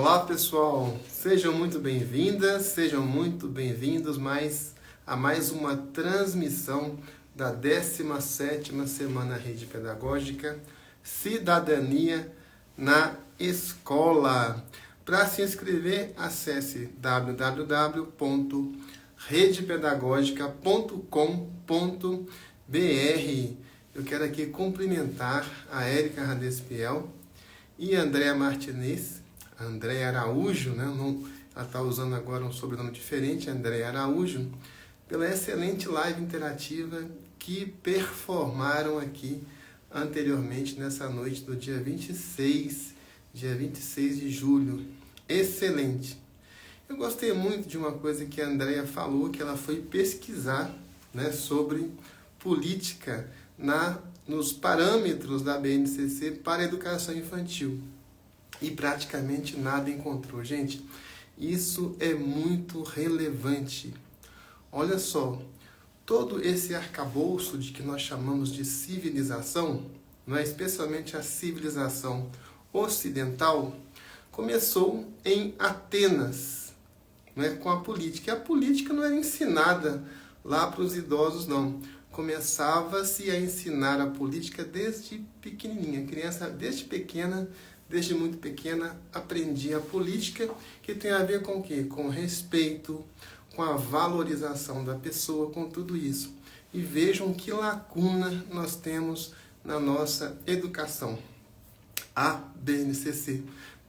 Olá pessoal, sejam muito bem-vindas, sejam muito bem-vindos a mais uma transmissão da 17ª Semana Rede Pedagógica Cidadania na Escola. Para se inscrever, acesse www.redepedagogica.com.br. Eu quero aqui cumprimentar a Érica Radespiel e a Andréa Martinez, a Andréa Araújo, né? Ela está usando agora um sobrenome diferente, Andréa Araújo, pela excelente live interativa que performaram aqui anteriormente nessa noite do dia 26 de julho. Excelente! Eu gostei muito de uma coisa que a Andréa falou, que ela foi pesquisar, né, sobre política nos parâmetros da BNCC para a educação infantil. E praticamente nada encontrou. Gente, isso é muito relevante. Olha só, todo esse arcabouço de que nós chamamos de civilização, não é? Especialmente a civilização ocidental, começou em Atenas, não é? Com a política. E a política não era ensinada lá para os idosos, não. Começava-se a ensinar a política desde pequenininha. A criança, desde muito pequena, aprendia a política, que tem a ver com o quê? Com respeito, com a valorização da pessoa, com tudo isso. E vejam que lacuna nós temos na nossa educação. A BNCC,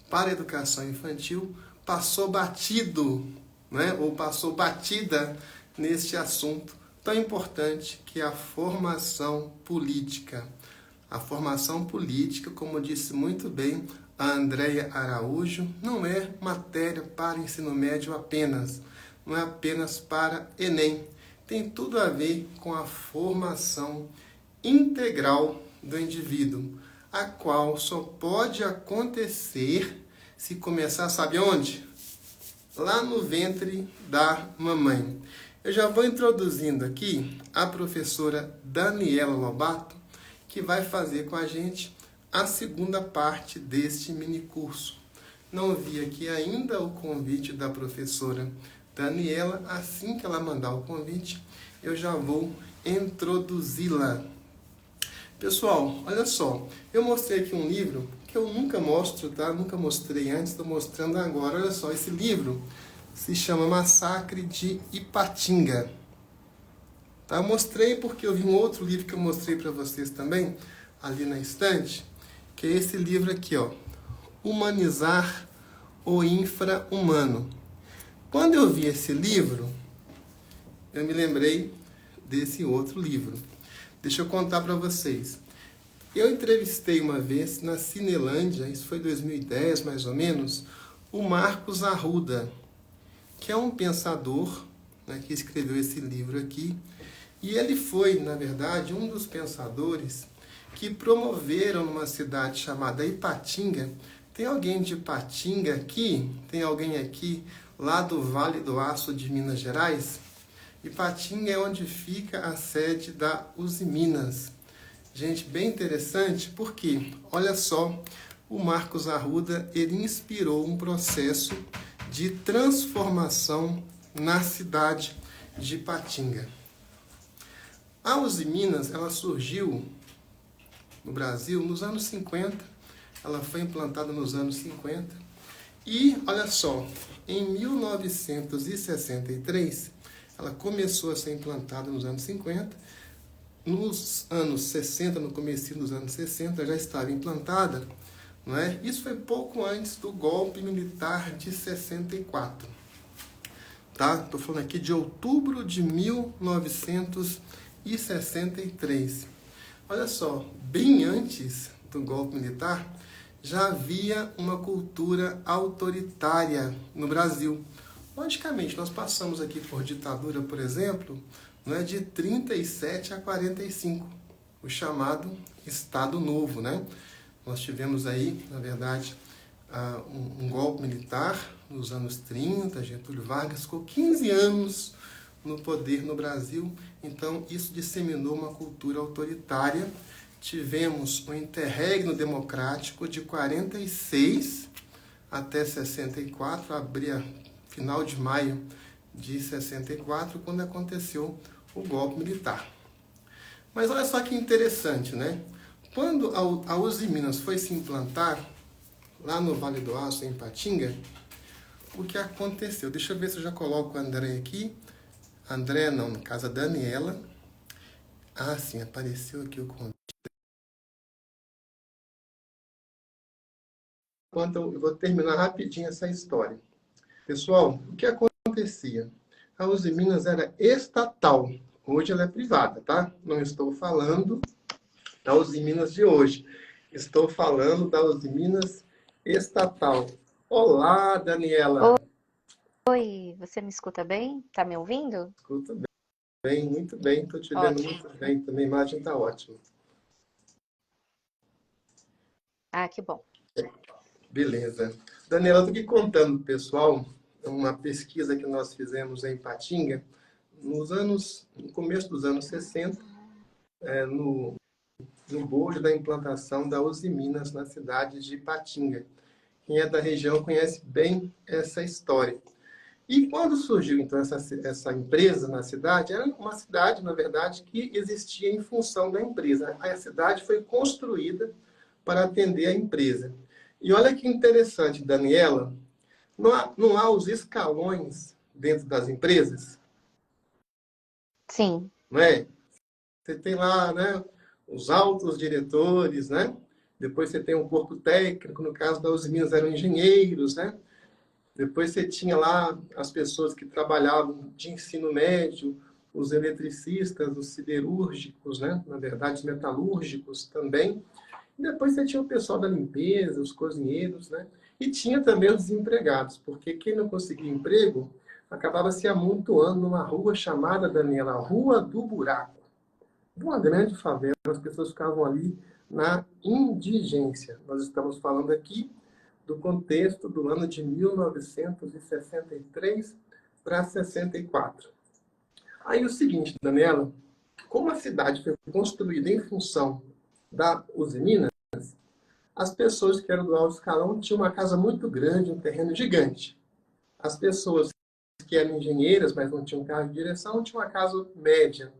para a educação infantil, passou batido, né? Ou passou batida neste assunto tão importante que é a formação política. A formação política, como disse muito bem a Andréa Araújo, não é matéria para ensino médio apenas, não é apenas para Enem. Tem tudo a ver com a formação integral do indivíduo, a qual só pode acontecer se começar, sabe onde? Lá no ventre da mamãe. Eu já vou introduzindo aqui a professora Daniela Lobato, que vai fazer com a gente a segunda parte deste minicurso. Não vi aqui ainda o convite da professora Daniela. Assim que ela mandar o convite, eu já vou introduzi-la. Pessoal, olha só, eu mostrei aqui um livro que eu nunca mostro, tá? Nunca mostrei antes, estou mostrando agora. Olha só, esse livro se chama Massacre de Ipatinga. Tá? Eu mostrei porque eu vi um outro livro que eu mostrei para vocês também, ali na estante, que é esse livro aqui, ó, Humanizar o Infra-Humano. Quando eu vi esse livro, eu me lembrei desse outro livro. Deixa eu contar para vocês. Eu entrevistei uma vez na Cinelândia, isso foi 2010 mais ou menos, o Marcos Arruda, que é um pensador, né, que escreveu esse livro aqui. E ele foi, na verdade, um dos pensadores que promoveram numa cidade chamada Ipatinga. Tem alguém de Ipatinga aqui? Tem alguém aqui lá do Vale do Aço de Minas Gerais? Ipatinga é onde fica a sede da Usiminas. Gente, bem interessante, porque, olha só, o Marcos Arruda, ele inspirou um processo de transformação na cidade de Ipatinga. A Usiminas, ela surgiu no Brasil nos anos 50, ela foi implantada nos anos 50, e, olha só, em 1963, ela começou a ser implantada nos anos 50, nos anos 60, no começo dos anos 60, já estava implantada, não é? Isso foi pouco antes do golpe militar de 64. Tá? Estou falando aqui de outubro de 1963. Olha só, bem antes do golpe militar, já havia uma cultura autoritária no Brasil. Logicamente, nós passamos aqui por ditadura, por exemplo, não é, de 37 a 45, o chamado Estado Novo, né? Nós tivemos aí, na verdade, um golpe militar nos anos 30, Getúlio Vargas ficou 15 anos no poder no Brasil, então isso disseminou uma cultura autoritária. Tivemos um interregno democrático de 46 até 64, abria final de maio de 64, quando aconteceu o golpe militar. Mas olha só que interessante, né? Quando a Uzi Minas foi se implantar lá no Vale do Aço, em Ipatinga, o que aconteceu? Deixa eu ver se eu já coloco a André aqui. André não, no caso a Daniela. Ah, sim, apareceu aqui o convite. Enquanto eu vou terminar rapidinho essa história. Pessoal, o que acontecia? A Uzi Minas era estatal. Hoje ela é privada, tá? Não estou falando da Uzi Minas de hoje. Estou falando da Uzi Minas estatal. Olá, Daniela. Oi, você me escuta bem? Tá me ouvindo? Escuta bem, muito bem. Estou te vendo Ótimo. muito bem. Também a imagem está ótima. Ah, que bom. Beleza. Daniela, eu estou aqui contando pro pessoal uma pesquisa que nós fizemos em Patinga no começo dos anos 60, no bojo da implantação da Uzi Minas na cidade de Ipatinga. Quem é da região conhece bem essa história. E quando surgiu, então, essa empresa na cidade, era uma cidade, na verdade, que existia em função da empresa. A cidade foi construída para atender a empresa. E olha que interessante, Daniela, não há os escalões dentro das empresas, Sim, não é? Você tem lá, né, os altos diretores, né? Depois você tem um corpo técnico, no caso da Uzi Minas eram engenheiros, né? Depois você tinha lá as pessoas que trabalhavam de ensino médio, os eletricistas, os siderúrgicos, né? Na verdade, os metalúrgicos também. E depois você tinha o pessoal da limpeza, os cozinheiros, né? E tinha também os desempregados, porque quem não conseguia emprego acabava se amontoando numa rua chamada, Daniela, Rua do Buraco. Uma grande favela, as pessoas ficavam ali na indigência. Nós estamos falando aqui do contexto do ano de 1963 para 64. Aí o seguinte, Daniela, como a cidade foi construída em função da Uzi Minas, as pessoas que eram do alto escalão tinham uma casa muito grande, um terreno gigante. As pessoas que eram engenheiras, mas não tinham cargo de direção, tinham uma casa média.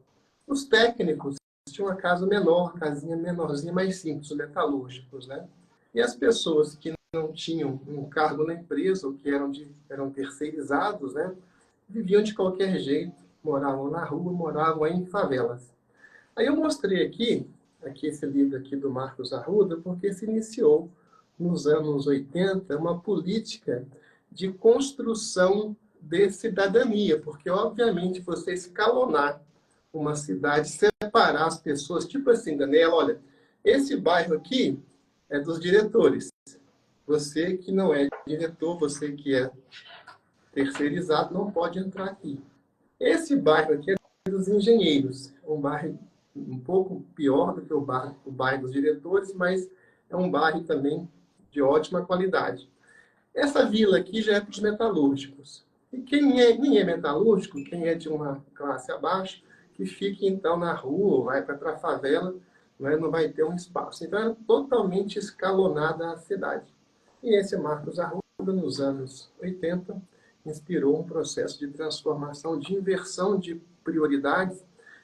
Os técnicos tinham uma casa menor, casinha menorzinha, mais simples, os metalúrgicos, né? E as pessoas que não tinham um cargo na empresa, ou que eram terceirizados, né? Viviam de qualquer jeito, moravam na rua, moravam em favelas. Aí eu mostrei aqui esse livro aqui do Marcos Arruda, porque se iniciou nos anos 80 uma política de construção de cidadania, porque obviamente você escalonar uma cidade, separar as pessoas, tipo assim, Daniela, olha, esse bairro aqui é dos diretores. Você que não é diretor, você que é terceirizado, não pode entrar aqui. Esse bairro aqui é dos engenheiros, um bairro um pouco pior do que o bairro dos diretores, mas é um bairro também de ótima qualidade. Essa vila aqui já é para os metalúrgicos. E quem é metalúrgico, quem é de uma classe abaixo, que fique então na rua, ou vai para a favela, não vai ter um espaço. Então era totalmente escalonada a cidade. E esse Marcos Arruda, nos anos 80, inspirou um processo de transformação, de inversão de prioridades.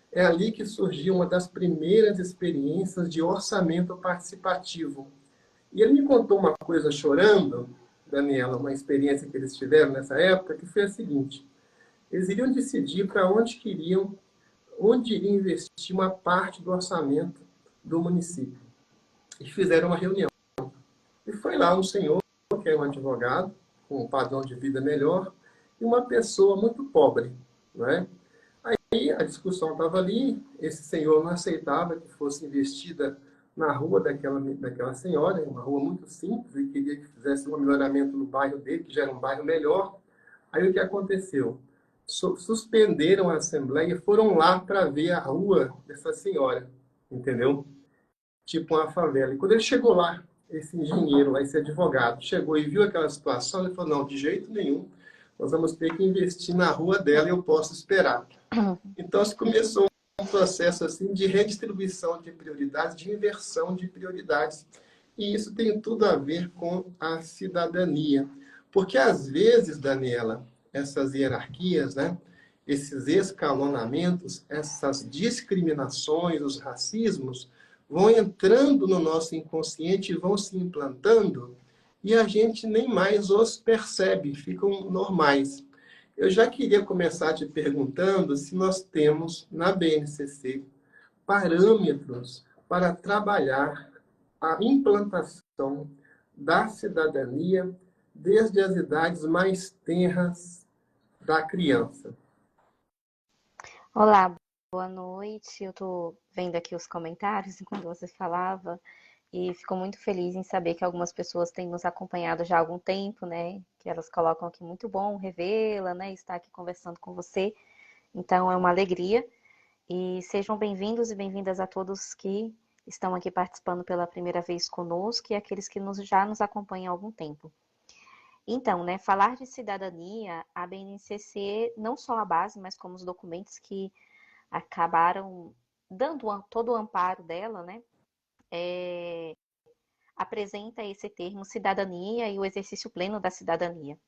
É ali que surgiu uma das primeiras experiências de orçamento participativo. E ele me contou uma coisa chorando, Daniela, uma experiência que eles tiveram nessa época, que foi a seguinte: eles iriam decidir para onde iriam investir uma parte do orçamento do município. E fizeram uma reunião. E foi lá um senhor, que é um advogado, com um padrão de vida melhor, e uma pessoa muito pobre, não é? Aí a discussão estava ali, esse senhor não aceitava que fosse investida na rua daquela senhora, uma rua muito simples, e queria que fizesse um melhoramento no bairro dele, que já era um bairro melhor. Aí o que aconteceu? Suspenderam a assembleia e foram lá para ver a rua dessa senhora, entendeu? Tipo uma favela. E quando ele chegou lá, esse engenheiro lá, esse advogado, chegou e viu aquela situação, ele falou, não, de jeito nenhum, nós vamos ter que investir na rua dela e eu posso esperar. Então, se começou um processo assim de redistribuição de prioridades, de inversão de prioridades. E isso tem tudo a ver com a cidadania. Porque às vezes, Daniela, essas hierarquias, né, esses escalonamentos, essas discriminações, os racismos, vão entrando no nosso inconsciente e vão se implantando e a gente nem mais os percebe, ficam normais. Eu já queria começar te perguntando se nós temos na BNCC parâmetros para trabalhar a implantação da cidadania desde as idades mais tenras da criança. Olá, boa noite. Eu tô vendo aqui os comentários enquanto você falava e fico muito feliz em saber que algumas pessoas têm nos acompanhado já há algum tempo, né? Que elas colocam aqui muito bom revê-la, né? Estar aqui conversando com você. Então é uma alegria e sejam bem-vindos e bem-vindas a todos que estão aqui participando pela primeira vez conosco e aqueles que já nos acompanham há algum tempo. Então, né, falar de cidadania, a BNCC, não só a base, mas como os documentos que acabaram dando todo o amparo dela, né, apresenta esse termo cidadania e o exercício pleno da cidadania.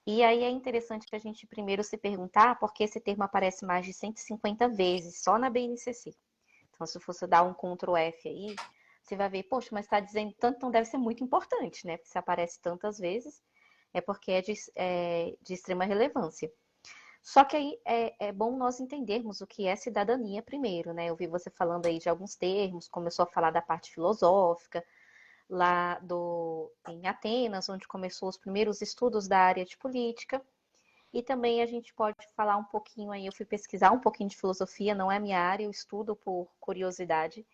E aí é interessante que a gente primeiro se perguntar por que esse termo aparece mais de 150 vezes só na BNCC. Então, se você dar um Ctrl F aí, você vai ver, poxa, mas está dizendo tanto, então deve ser muito importante, né? Porque se aparece tantas vezes, é porque de extrema relevância. Só que aí é bom nós entendermos o que é cidadania primeiro, né? Eu vi você falando aí de alguns termos, começou a falar da parte filosófica, em Atenas, onde começou os primeiros estudos da área de política. E também a gente pode falar um pouquinho aí, eu fui pesquisar um pouquinho de filosofia, não é minha área, eu estudo por curiosidade,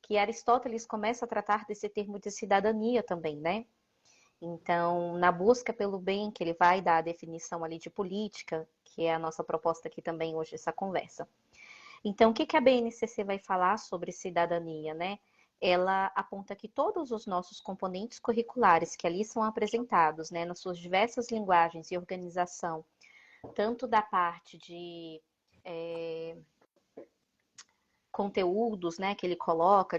que Aristóteles começa a tratar desse termo de cidadania também, né? Então, na busca pelo bem, que ele vai dar a definição ali de política, que é a nossa proposta aqui também hoje, essa conversa. Então, o que a BNCC vai falar sobre cidadania, né? Ela aponta que todos os nossos componentes curriculares que ali são apresentados, né, nas suas diversas linguagens e organização, tanto da parte de conteúdos, né, que ele coloca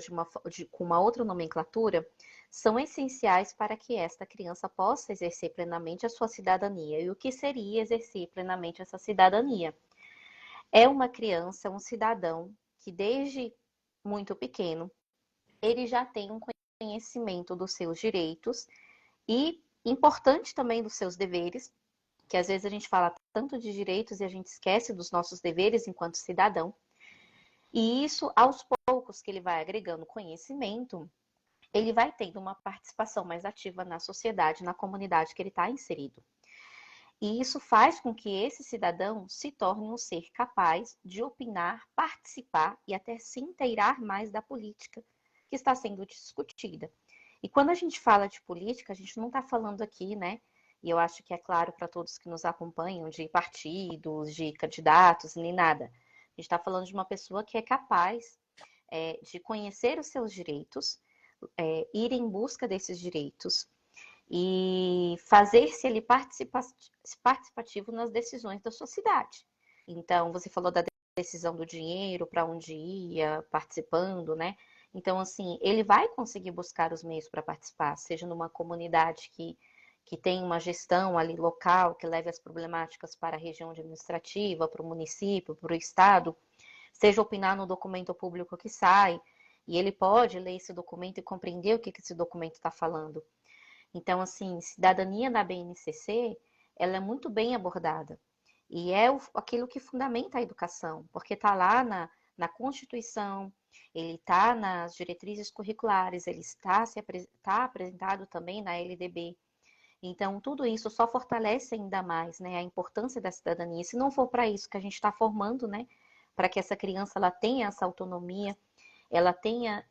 com uma outra nomenclatura, são essenciais para que esta criança possa exercer plenamente a sua cidadania. E o que seria exercer plenamente essa cidadania? É uma criança, um cidadão que desde muito pequeno, ele já tem um conhecimento dos seus direitos e importante também dos seus deveres, que às vezes a gente fala tanto de direitos e a gente esquece dos nossos deveres enquanto cidadão. E isso, aos poucos que ele vai agregando conhecimento, ele vai tendo uma participação mais ativa na sociedade, na comunidade que ele está inserido. E isso faz com que esse cidadão se torne um ser capaz de opinar, participar e até se inteirar mais da política que está sendo discutida. E quando a gente fala de política, a gente não está falando aqui, né? E eu acho que é claro para todos que nos acompanham, de partidos, de candidatos, nem nada. A gente está falando de uma pessoa que é capaz de conhecer os seus direitos, ir em busca desses direitos e fazer-se ele participativo nas decisões da sua cidade. Então, você falou da decisão do dinheiro, para onde ia, participando, né? Então, assim, ele vai conseguir buscar os meios para participar, seja numa comunidade que tem uma gestão ali local, que leve as problemáticas para a região administrativa, para o município, para o estado, seja opinar no documento público que sai, e ele pode ler esse documento e compreender o que esse documento está falando. Então, assim, cidadania na BNCC, ela é muito bem abordada. E é aquilo que fundamenta a educação, porque está lá na Constituição, ele está nas diretrizes curriculares, ele está apresentado também na LDB. Então, tudo isso só fortalece ainda mais, né, a importância da cidadania. Se não for para isso que a gente está formando, né, para que essa criança ela tenha essa autonomia, ela tenha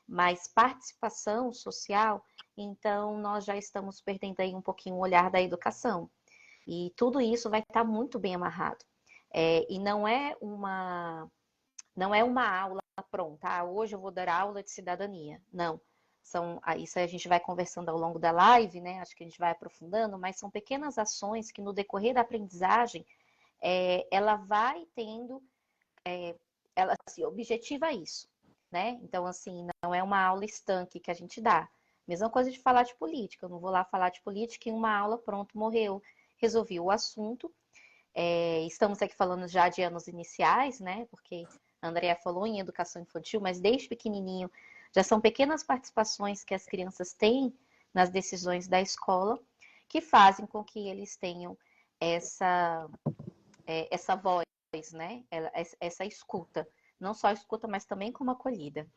mais participação social, então nós já estamos perdendo aí um pouquinho o olhar da educação. E tudo isso vai estar muito bem amarrado. E não é uma aula pronta. Hoje eu vou dar aula de cidadania. Não. Isso a gente vai conversando ao longo da live, né? Acho que a gente vai aprofundando, mas são pequenas ações que no decorrer da aprendizagem ela vai tendo, ela se objetiva isso. né? Então, assim, não é uma aula estanque que a gente dá. Mesma coisa de falar de política. Eu não vou lá falar de política em uma aula, pronto, morreu. Resolvi o assunto. Estamos aqui falando já de anos iniciais, né? Porque a Andrea falou em educação infantil, mas desde pequenininho já são pequenas participações que as crianças têm nas decisões da escola que fazem com que eles tenham essa, essa voz, né? Essa escuta. Não só escuta, mas também como acolhida.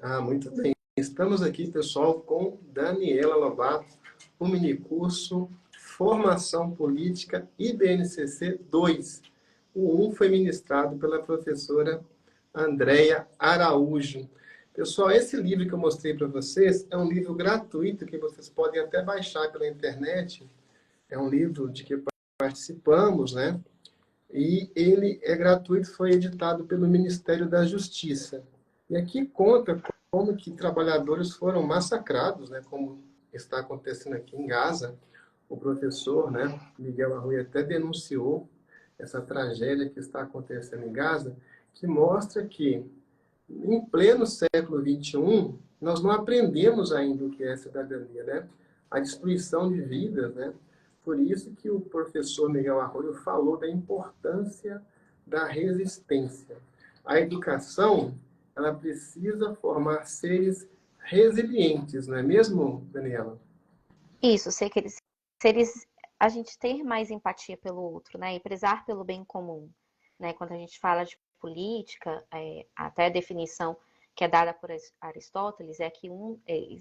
Ah, muito bem. Estamos aqui, pessoal, com Daniela Lobato, o minicurso Formação Política IBNCC 2. O 1 foi ministrado pela professora Andréia Araújo. Pessoal, esse livro que eu mostrei para vocês é um livro gratuito que vocês podem até baixar pela internet. É um livro de que participamos, né? E ele é gratuito, foi editado pelo Ministério da Justiça. E aqui conta como que trabalhadores foram massacrados, né, como está acontecendo aqui em Gaza. O professor, né, Miguel Arruia, até denunciou essa tragédia que está acontecendo em Gaza, que mostra que, em pleno século XXI, nós não aprendemos ainda o que é cidadania, né? A destruição de vidas, né? Por isso que o professor Miguel Arroio falou da importância da resistência. A educação, ela precisa formar seres resilientes, não é mesmo, Daniela? Isso, seres, a gente ter mais empatia pelo outro, né? E prezar pelo bem comum, né? Quando a gente fala de política, até a definição que é dada por Aristóteles é que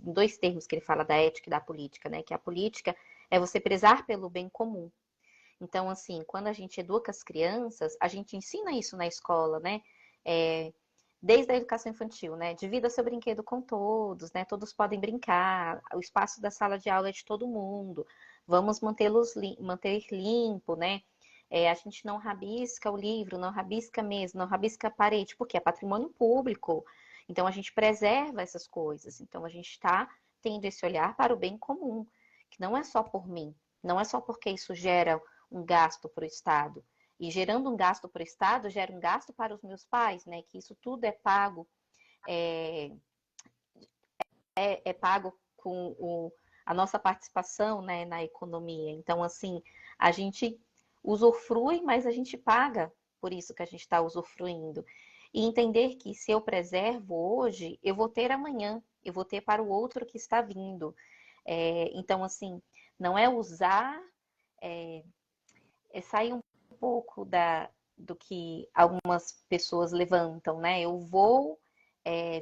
dois termos que ele fala da ética e da política, né? Que a política é você prezar pelo bem comum. Então, assim, quando a gente educa as crianças, a gente ensina isso na escola, né? É, desde a educação infantil, né? Divida seu brinquedo com todos, né? Todos podem brincar, o espaço da sala de aula é de todo mundo, vamos manter limpo, né? A gente não rabisca o livro, não rabisca mesmo, não rabisca a parede, porque é patrimônio público. Então a gente preserva essas coisas. Então a gente está tendo esse olhar para o bem comum, que não é só por mim, não é só porque isso gera um gasto para o Estado. E gerando um gasto para o Estado, gera um gasto para os meus pais, né? Que isso tudo é pago, é, é pago com a nossa participação, né, na economia. Então, assim, a gente usufrui, mas a gente paga por isso que a gente está usufruindo. E entender que se eu preservo hoje, eu vou ter amanhã, eu vou ter para o outro que está vindo. Então, assim, não é usar, sair um pouco do que algumas pessoas levantam, né? Eu vou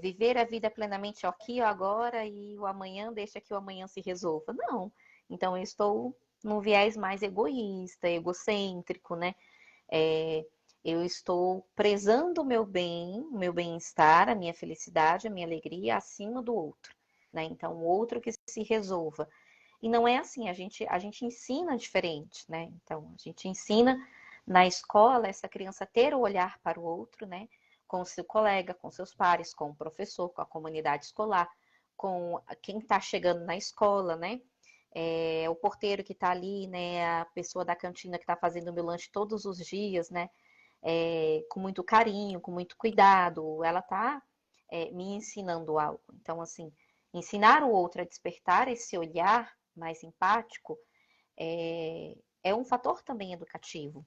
viver a vida plenamente aqui, agora, e o amanhã deixa que o amanhã se resolva. Não. Então, eu estou num viés mais egoísta, egocêntrico, né? Eu estou prezando o meu bem-estar, a minha felicidade, a minha alegria acima do outro, né? Então, o outro que se resolva. E não é assim, a gente ensina diferente, né? Então, a gente ensina na escola essa criança ter o olhar para o outro, né? Com o seu colega, com seus pares, com o professor, com a comunidade escolar, com quem está chegando na escola, né? O porteiro que está ali, né? A pessoa da cantina que está fazendo o meu lanche todos os dias, né? Com muito carinho, com muito cuidado, ela está me ensinando algo. Então, assim, ensinar o outro a despertar esse olhar mais empático é um fator também educativo,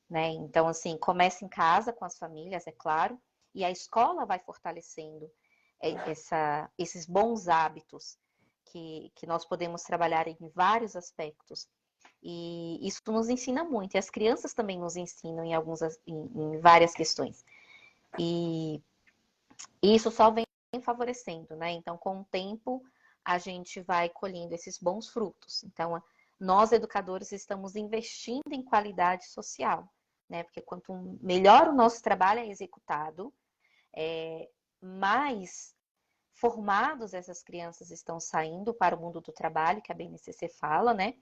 né? Então, assim, começa em casa com as famílias, é claro, e a escola vai fortalecendo esses bons hábitos que nós podemos trabalhar em vários aspectos. E isso nos ensina muito, e as crianças também nos ensinam em várias questões. E isso só vem favorecendo, né? Então, com o tempo, a gente vai colhendo esses bons frutos. Então, nós, educadores, estamos investindo em qualidade social, né? Porque quanto melhor o nosso trabalho é executado, mais formados essas crianças estão saindo para o mundo do trabalho, que a BNCC fala, né?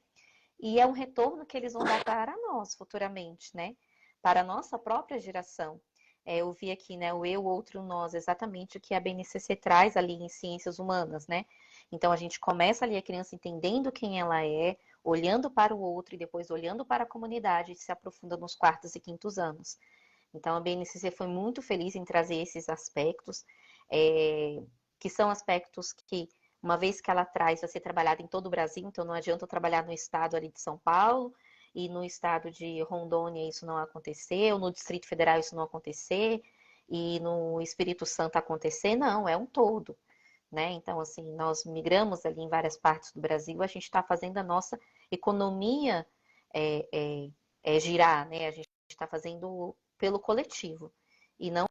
E é um retorno que eles vão dar para nós futuramente, né? Para a nossa própria geração. Eu vi aqui, né, o eu, o outro, o nós, exatamente o que a BNCC traz ali em ciências humanas, né? Então a gente começa ali a criança entendendo quem ela é, olhando para o outro e depois olhando para a comunidade e se aprofunda nos quartos e quintos anos. Então, a BNCC foi muito feliz em trazer esses aspectos, que são aspectos que, uma vez que ela traz, vai ser trabalhada em todo o Brasil, então não adianta eu trabalhar no estado ali de São Paulo, e no estado de Rondônia isso não acontecer, ou no Distrito Federal isso não acontecer, e no Espírito Santo acontecer, não, é um todo, né? Então, assim, nós migramos ali em várias partes do Brasil, a gente está fazendo a nossa economia é, girar, né? A gente está fazendo pelo coletivo, e não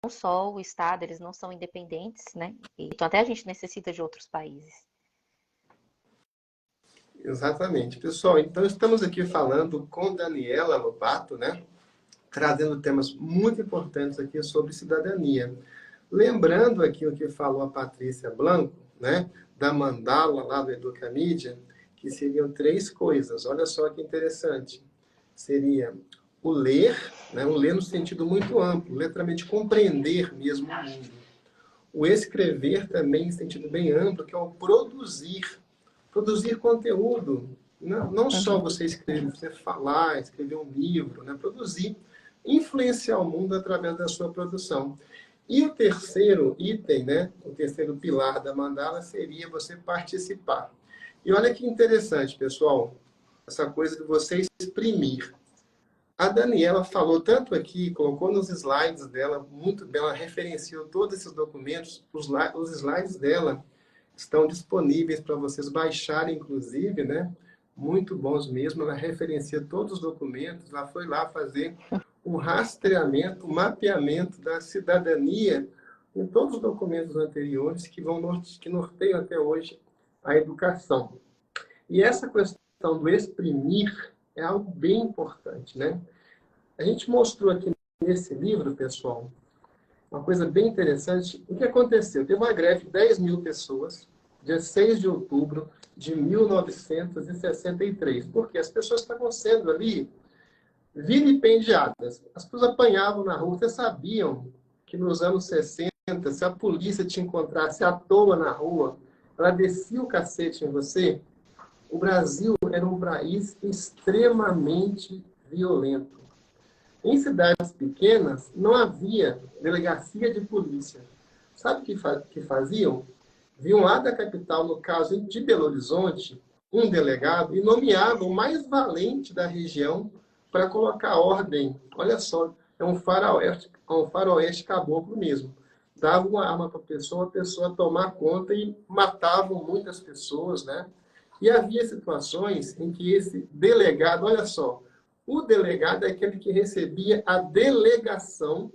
só o Estado, eles não são independentes, né? Então, até a gente necessita de outros países. Exatamente. Pessoal, então estamos aqui falando com Daniela Lobato, né? Trazendo temas muito importantes aqui sobre cidadania. Lembrando aqui o que falou a Patrícia Blanco, né? Da mandala lá do Educamídia, que seriam 3 coisas. Olha só que interessante. Seria o ler, né? O ler no sentido muito amplo, literalmente compreender mesmo o mundo. O escrever também, em sentido bem amplo, que é o produzir. Produzir conteúdo. Não só você escrever, você falar, escrever um livro, né? Produzir. Influenciar o mundo através da sua produção. E o terceiro item, né? O terceiro pilar da mandala seria você participar. E olha que interessante, pessoal, essa coisa de você exprimir. A Daniela falou tanto aqui, colocou nos slides dela, muito bem, ela referenciou todos esses documentos, os slides dela estão disponíveis para vocês baixarem, inclusive, né? Muito bons mesmo, ela referencia todos os documentos, ela foi lá fazer um rastreamento, um mapeamento da cidadania em todos os documentos anteriores que norteiam até hoje a educação. E essa questão do exprimir é algo bem importante, né? A gente mostrou aqui nesse livro, pessoal, uma coisa bem interessante. O que aconteceu? Teve uma greve de 10 mil pessoas, dia 6 de outubro de 1963, porque as pessoas estavam sendo ali vilipendiadas. As pessoas apanhavam na rua. Vocês sabiam que nos anos 60, se a polícia te encontrasse à toa na rua, ela descia o cacete em você? O Brasil era um país extremamente violento. Em cidades pequenas, não havia delegacia de polícia. Sabe o que faziam? Viam lá da capital, no caso de Belo Horizonte, um delegado e nomeavam o mais valente da região para colocar ordem. Olha só, é um faroeste caboclo mesmo. Dava uma arma para a pessoa tomar conta e matavam muitas pessoas, né? E havia situações em que esse delegado, olha só, o delegado é aquele que recebia a delegação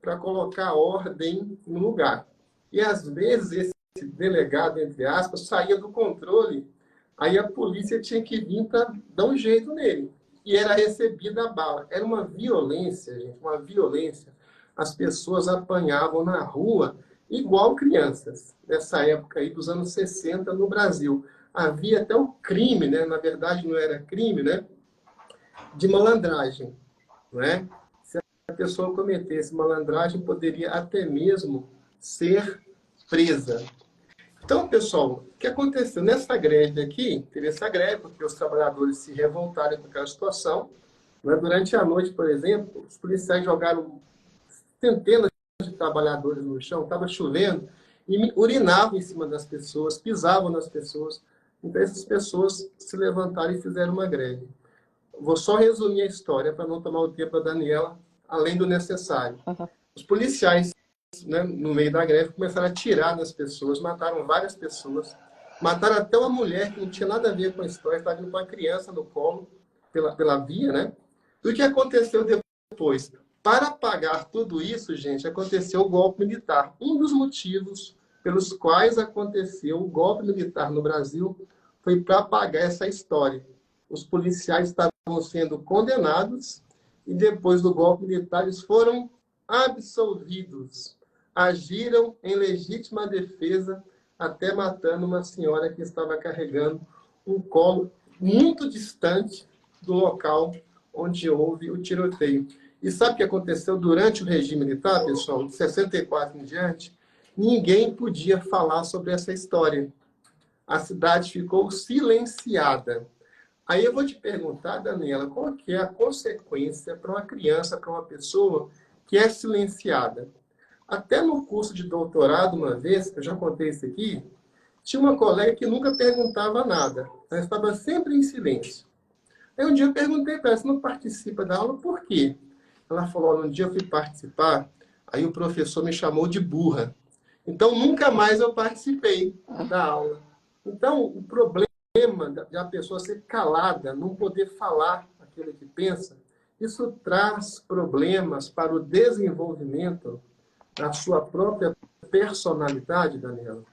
para colocar ordem no lugar. E às vezes esse delegado, entre aspas, saía do controle, aí a polícia tinha que vir para dar um jeito nele. E era recebida a bala. Era uma violência, gente, uma violência. As pessoas apanhavam na rua igual crianças, nessa época aí dos anos 60 no Brasil. Havia até o crime, né? Na verdade não era crime, né? De malandragem, não é? Se a pessoa cometesse malandragem, poderia até mesmo ser presa. Então, pessoal, o que aconteceu? Nessa greve aqui, teve essa greve, porque os trabalhadores se revoltaram com aquela situação. Né? Durante a noite, por exemplo, os policiais jogaram centenas de trabalhadores no chão, estava chovendo, e urinavam em cima das pessoas, pisavam nas pessoas. Então, essas pessoas se levantaram e fizeram uma greve. Vou só resumir a história para não tomar o tempo da Daniela, além do necessário. Os policiais, né, no meio da greve, começaram a atirar nas pessoas, mataram várias pessoas, mataram até uma mulher que não tinha nada a ver com a história, estava indo com uma criança no colo, pela via, né? E o que aconteceu depois? Para pagar tudo isso, gente, aconteceu o golpe militar. Um dos motivos pelos quais aconteceu o golpe militar no Brasil foi para pagar essa história. Os policiais estavam sendo condenados e depois do golpe militar eles foram absolvidos. Agiram em legítima defesa, até matando uma senhora que estava carregando um colo muito distante do local onde houve o tiroteio. E sabe o que aconteceu durante o regime militar, pessoal? De 64 em diante, ninguém podia falar sobre essa história. A cidade ficou silenciada. Aí eu vou te perguntar, Daniela, qual que é a consequência para uma criança, para uma pessoa que é silenciada? Até no curso de doutorado, uma vez, eu já contei isso aqui, tinha uma colega que nunca perguntava nada. Ela estava sempre em silêncio. Aí um dia eu perguntei para ela, você não participa da aula, por quê? Ela falou, olha, um dia eu fui participar, aí o professor me chamou de burra. Então, nunca mais eu participei da aula. Então, o problema de a pessoa ser calada, não poder falar aquilo que pensa, isso traz problemas para o desenvolvimento da sua própria personalidade, Daniela.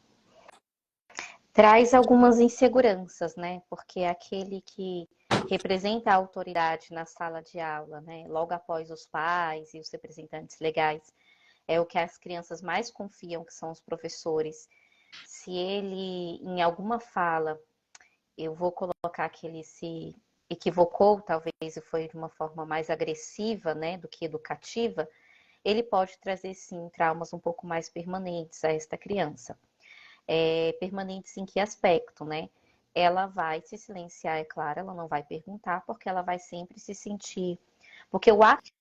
Traz algumas inseguranças, né? Porque é aquele que representa a autoridade na sala de aula, né? Logo após os pais e os representantes legais, é o que as crianças mais confiam, que são os professores. Se ele, em alguma fala, eu vou colocar que ele se equivocou, talvez, e foi de uma forma mais agressiva, né, do que educativa, ele pode trazer, sim, traumas um pouco mais permanentes a esta criança. Permanentes em que aspecto, né? Ela vai se silenciar, é claro, ela não vai perguntar, porque ela vai sempre se sentir. Porque o ato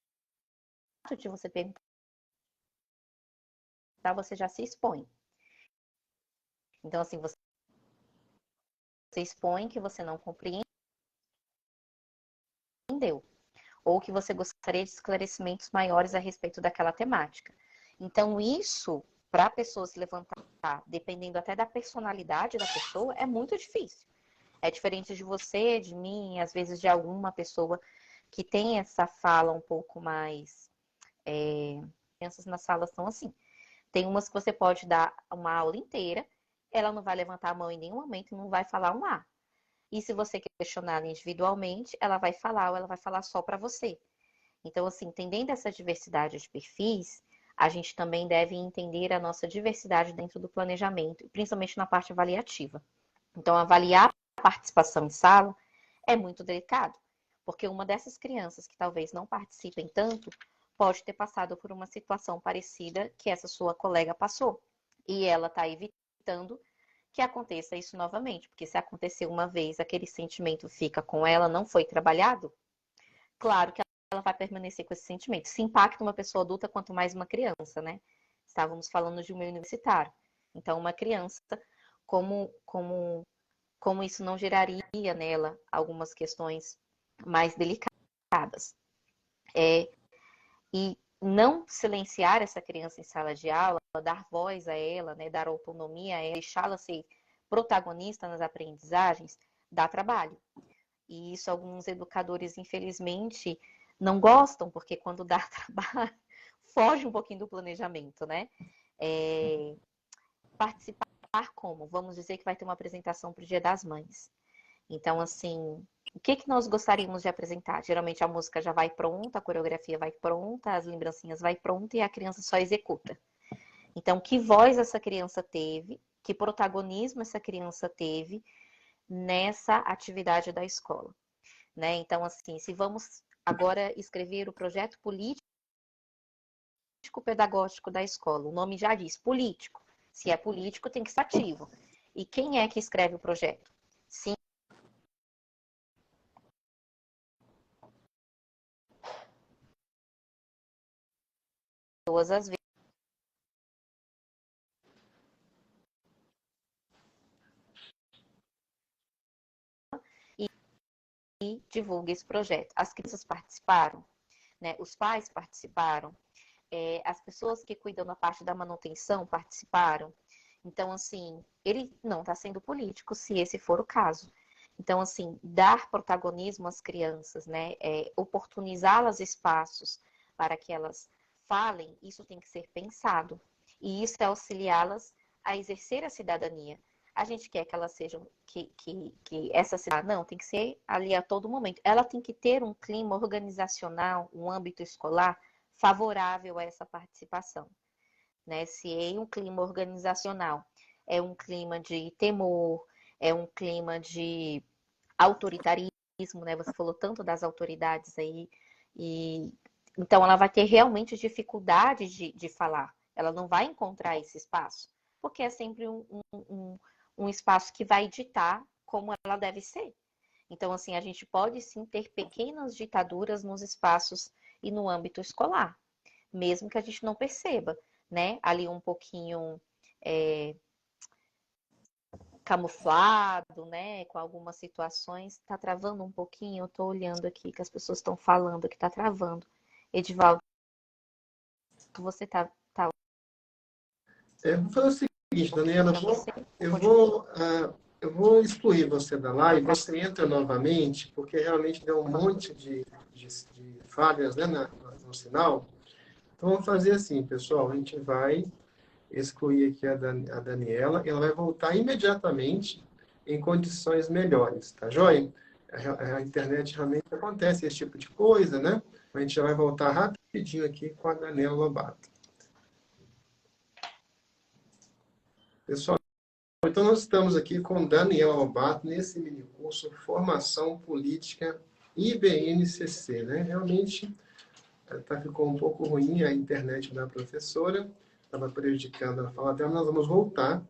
de você perguntar, você já se expõe. Então, assim, você expõe que você não compreendeu, ou que você gostaria de esclarecimentos maiores a respeito daquela temática. Então, isso, para a pessoa se levantar, dependendo até da personalidade da pessoa, é muito difícil. É diferente de você, de mim, às vezes de alguma pessoa que tem essa fala um pouco mais. Crianças na sala são assim. Tem umas que você pode dar uma aula inteira, ela não vai levantar a mão em nenhum momento e não vai falar um A. E se você questionar individualmente, ela vai falar ou ela vai falar só para você. Então, assim, entendendo essa diversidade de perfis, a gente também deve entender a nossa diversidade dentro do planejamento, principalmente na parte avaliativa. Então, avaliar a participação em sala é muito delicado, porque uma dessas crianças que talvez não participem tanto pode ter passado por uma situação parecida que essa sua colega passou. E ela está evitando que aconteça isso novamente, porque se acontecer uma vez, aquele sentimento fica com ela, não foi trabalhado, claro que ela vai permanecer com esse sentimento. Se impacta uma pessoa adulta, quanto mais uma criança, né? Estávamos falando de um meio universitário. Então, uma criança, como isso não geraria nela algumas questões mais delicadas. E não silenciar essa criança em sala de aula, dar voz a ela, né, dar autonomia a ela, deixá-la ser protagonista nas aprendizagens, dá trabalho. E isso alguns educadores, infelizmente, não gostam, porque quando dá trabalho, foge um pouquinho do planejamento, né? Participar como? Vamos dizer que vai ter uma apresentação para o Dia das Mães. Então, assim, o que nós gostaríamos de apresentar? Geralmente a música já vai pronta, a coreografia vai pronta, as lembrancinhas vai pronta e a criança só executa. Então, que voz essa criança teve, que protagonismo essa criança teve nessa atividade da escola, né? Então, assim, se vamos agora escrever o projeto político-pedagógico da escola, o nome já diz, político. Se é político, tem que ser ativo. E quem é que escreve o projeto? Sim, todas as vezes. E divulgue esse projeto. As crianças participaram, né? Os pais participaram, as pessoas que cuidam da parte da manutenção participaram. Então, assim, ele não está sendo político, se esse for o caso. Então, assim, dar protagonismo às crianças, né? Oportunizá-las espaços para que elas falem, isso tem que ser pensado. E isso é auxiliá-las a exercer a cidadania. A gente quer que elas sejam, que essa cidade, não, tem que ser ali a todo momento. Ela tem que ter um clima organizacional, um âmbito escolar favorável a essa participação, né? Se é um clima organizacional, é um clima de temor, é um clima de autoritarismo, né? Você falou tanto das autoridades aí, e então ela vai ter realmente dificuldade de falar. Ela não vai encontrar esse espaço, porque é sempre um espaço que vai ditar como ela deve ser. Então, assim, a gente pode sim ter pequenas ditaduras nos espaços e no âmbito escolar, mesmo que a gente não perceba, né? Ali um pouquinho é, camuflado, né? Com algumas situações, tá travando um pouquinho. Eu tô olhando aqui que as pessoas estão falando que tá travando. Edivaldo, você tá Vou fazer o seguinte, Daniela, para você? eu Continua. vou, eu vou excluir você da live, você entra novamente, porque realmente deu um monte de falhas, né, no sinal. Então, vamos fazer assim, pessoal, a gente vai excluir aqui a Daniela, e ela vai voltar imediatamente em condições melhores, tá joia? A internet realmente acontece esse tipo de coisa, né? A gente já vai voltar rapidinho aqui com a Daniela Lobato. Pessoal, então nós estamos aqui com Daniela Lobato nesse minicurso Formação Política IBNCC, né? Realmente ficou um pouco ruim a internet da professora, estava prejudicando a fala dela. Nós vamos voltar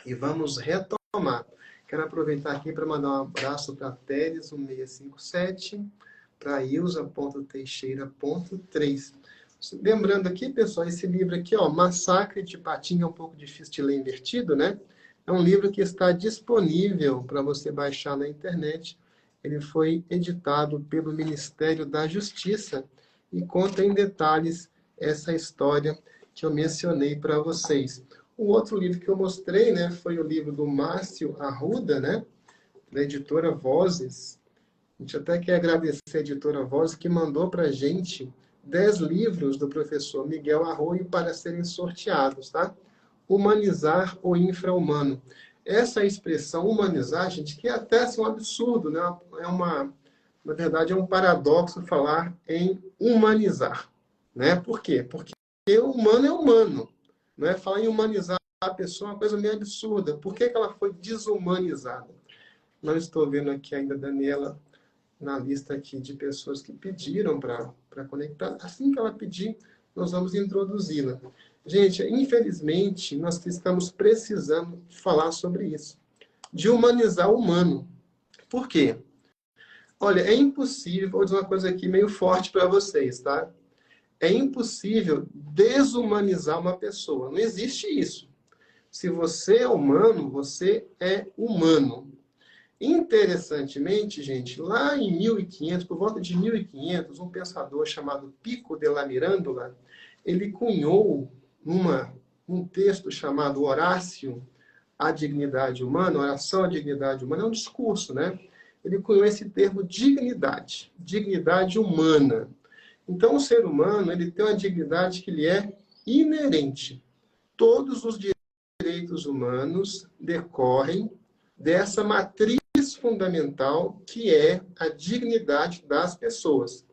e vamos retomar. Quero aproveitar aqui para mandar um abraço para Teres 1657, para Ilza.teixeira.3. Lembrando aqui, pessoal, esse livro aqui, ó, Massacre de Patinga, é um pouco difícil de ler invertido, né? É um livro que está disponível para você baixar na internet. Ele foi editado pelo Ministério da Justiça e conta em detalhes essa história que eu mencionei para vocês. O outro livro que eu mostrei, né, foi o livro do Márcio Arruda, né, da editora Vozes. A gente até quer agradecer a editora Vozes que mandou para a gente 10 livros do professor Miguel Arroio para serem sorteados, tá? Humanizar o infra-humano. Essa expressão humanizar, gente, que até é um absurdo, né? Na verdade, é um paradoxo falar em humanizar, né? Por quê? Porque o humano é humano, né? Falar em humanizar a pessoa é uma coisa meio absurda. Por que ela foi desumanizada? Não estou vendo aqui ainda a Daniela na lista aqui de pessoas que pediram para conectar. Assim que ela pedir, nós vamos introduzi-la. Gente, infelizmente, nós estamos precisando falar sobre isso. De humanizar o humano. Por quê? Olha, é impossível, vou dizer uma coisa aqui meio forte para vocês, tá? É impossível desumanizar uma pessoa. Não existe isso. Se você é humano, você é humano. Interessantemente, gente, lá em 1500, por volta de 1500, um pensador chamado Pico della Mirandola, ele cunhou um texto chamado Horácio à Dignidade Humana, Oração à Dignidade Humana, é um discurso, né? Ele cunhou esse termo dignidade, dignidade humana. Então, o ser humano, ele tem uma dignidade que lhe é inerente. Todos os direitos humanos decorrem dessa matriz fundamental que é a dignidade das pessoas.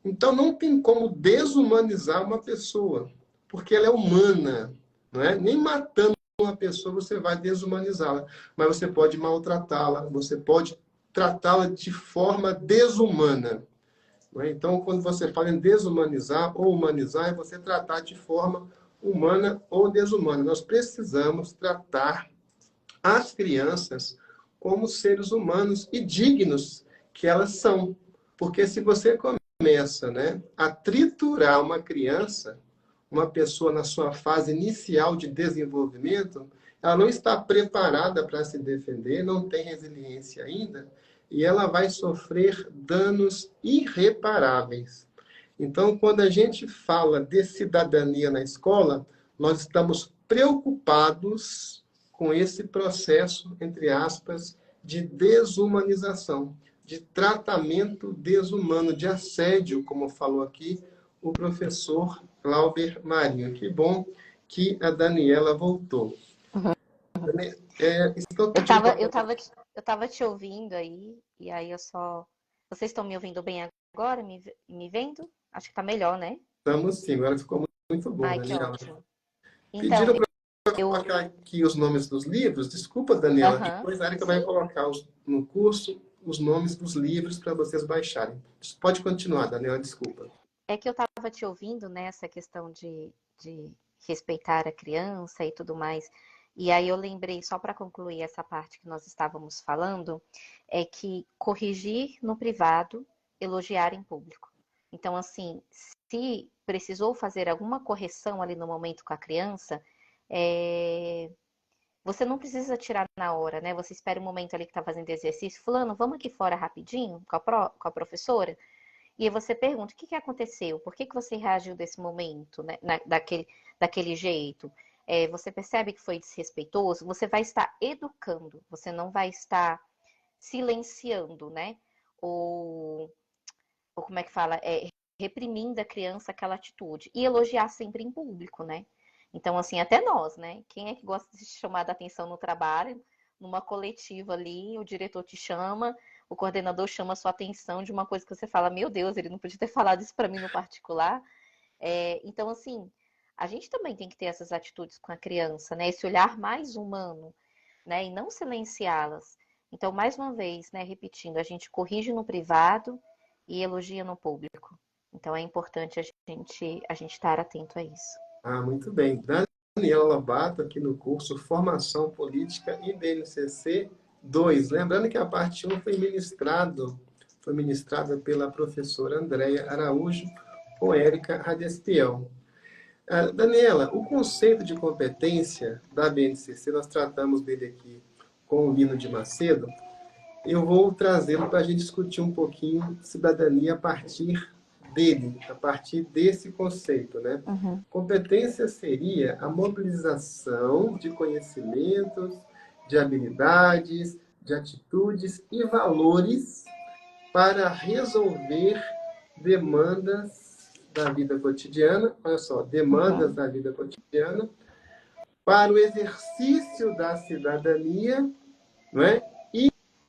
Então, não tem como desumanizar uma pessoa, porque ela é humana, não é? Nem matando uma pessoa você vai desumanizá-la, mas você pode maltratá-la, você pode tratá-la de forma desumana. Não é? Então, quando você fala em desumanizar ou humanizar, é você tratar de forma humana ou desumana. Nós precisamos tratar as crianças como seres humanos e dignos que elas são. Porque se você começa, né, a triturar uma criança, uma pessoa na sua fase inicial de desenvolvimento, ela não está preparada para se defender, não tem resiliência ainda, e ela vai sofrer danos irreparáveis. Então, quando a gente fala de cidadania na escola, nós estamos preocupados com esse processo, entre aspas, de desumanização, de tratamento desumano, de assédio, como falou aqui o professor Glauber Marinho. Que bom que a Daniela voltou. Estou pedindo para... Eu tava te ouvindo aí, e aí eu só. Vocês estão me ouvindo bem agora? Me vendo? Acho que tá melhor, né? Estamos sim, agora ficou muito bom, Ai, que Daniela. ótimo. Então, Pediram para eu. colocar aqui os nomes dos livros. Desculpa, Daniela, Aham, depois a Erika vai sim. colocar no curso os nomes dos livros para vocês baixarem. Pode continuar, Daniela, desculpa. É que eu tava te ouvindo, né? Essa questão de respeitar a criança e tudo mais. E aí eu lembrei, só para concluir essa parte que nós estávamos falando, é que corrigir no privado, elogiar em público. Então, assim, se precisou fazer alguma correção ali no momento com a criança, é, você não precisa tirar na hora, né? Você espera um momento ali que está fazendo exercício, fulano, vamos aqui fora rapidinho com a professora? E aí você pergunta, o que que aconteceu? Por que que você reagiu desse momento, né? Daquele jeito? Você percebe que foi desrespeitoso? Você vai estar educando, você não vai estar silenciando, né? Ou, ou como é que fala? Reprimindo a criança aquela atitude. E elogiar sempre em público, né? Então, assim, até nós, né? Quem é que gosta de chamar a atenção no trabalho? Numa coletiva ali, o diretor te chama, o coordenador chama a sua atenção de uma coisa que você fala, meu Deus, ele não podia ter falado isso para mim no particular. Então, assim, a gente também tem que ter essas atitudes com a criança, né? Esse olhar mais humano, né? E não silenciá-las. Então, mais uma vez, né, repetindo, a gente corrige no privado e elogia no público. Então, é importante a gente estar atento a isso. Ah, muito bem. Daniela Lobato, aqui no curso Formação Política e BNCC 2. Lembrando que a parte 1 foi ministrada pela professora Andréia Araújo com Érica Radespiel. Daniela, o conceito de competência da BNCC, nós tratamos dele aqui com o Lino de Macedo. Eu vou trazê-lo para a gente discutir um pouquinho cidadania a partir dele, a partir desse conceito, né? Uhum. Competência seria a mobilização de conhecimentos, de habilidades, de atitudes e valores para resolver demandas da vida cotidiana, olha só, demandas da vida cotidiana, para o exercício da cidadania, não é?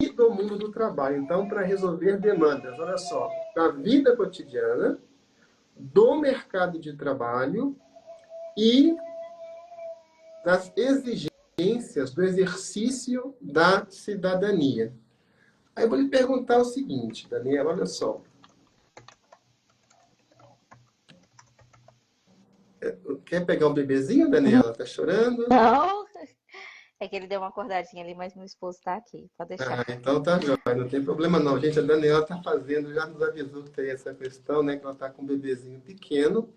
E do mundo do trabalho. Então, para resolver demandas, olha só, da vida cotidiana, do mercado de trabalho e das exigências do exercício da cidadania. Aí eu vou lhe perguntar o seguinte, Daniela, olha só. Quer pegar o bebezinho, Daniela? Tá chorando? Não, é que ele deu uma acordadinha ali, mas meu esposo tá aqui, pode deixar. Então tá jóia, não tem problema não. Gente, a Daniela tá fazendo, já nos avisou que tem essa questão, né? Que ela tá com um bebezinho pequeno,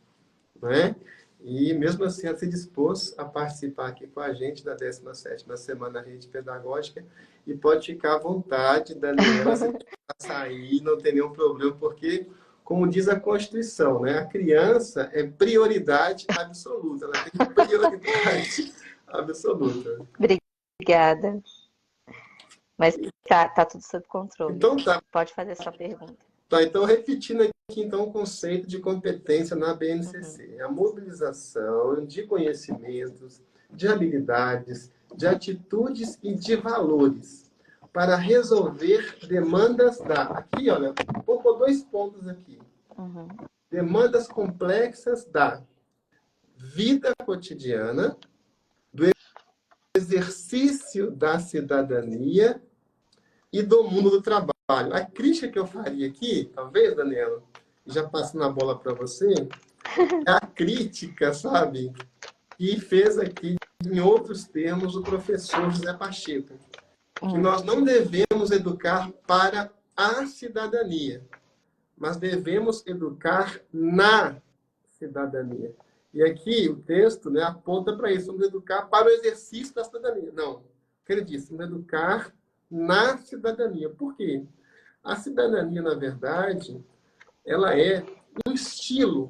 né? E mesmo assim ela se dispôs a participar aqui com a gente da 17ª Semana Rede Pedagógica e pode ficar à vontade, Daniela, se sair, não tem nenhum problema, porque, como diz a Constituição, né? A criança é prioridade absoluta, ela tem prioridade absoluta. Obrigada. Mas tá tudo sob controle. Então tá. Pode fazer sua pergunta. Tá, então, repetindo aqui, então, o conceito de competência na BNCC. A mobilização de conhecimentos, de habilidades, de atitudes e de valores para resolver demandas da... Aqui, olha, vou pôr 2 pontos aqui. Uhum. Demandas complexas da vida cotidiana, do exercício da cidadania e do mundo do trabalho. A crítica que eu faria aqui, talvez, Daniela, já passando a bola para você, é a crítica, sabe, que fez aqui, em outros termos, o professor José Pacheco, que nós não devemos educar para a cidadania, mas devemos educar na cidadania. E aqui o texto, né, aponta para isso, vamos educar para o exercício da cidadania. Não, o que ele disse, vamos educar na cidadania. Por quê? A cidadania, na verdade, ela é um estilo,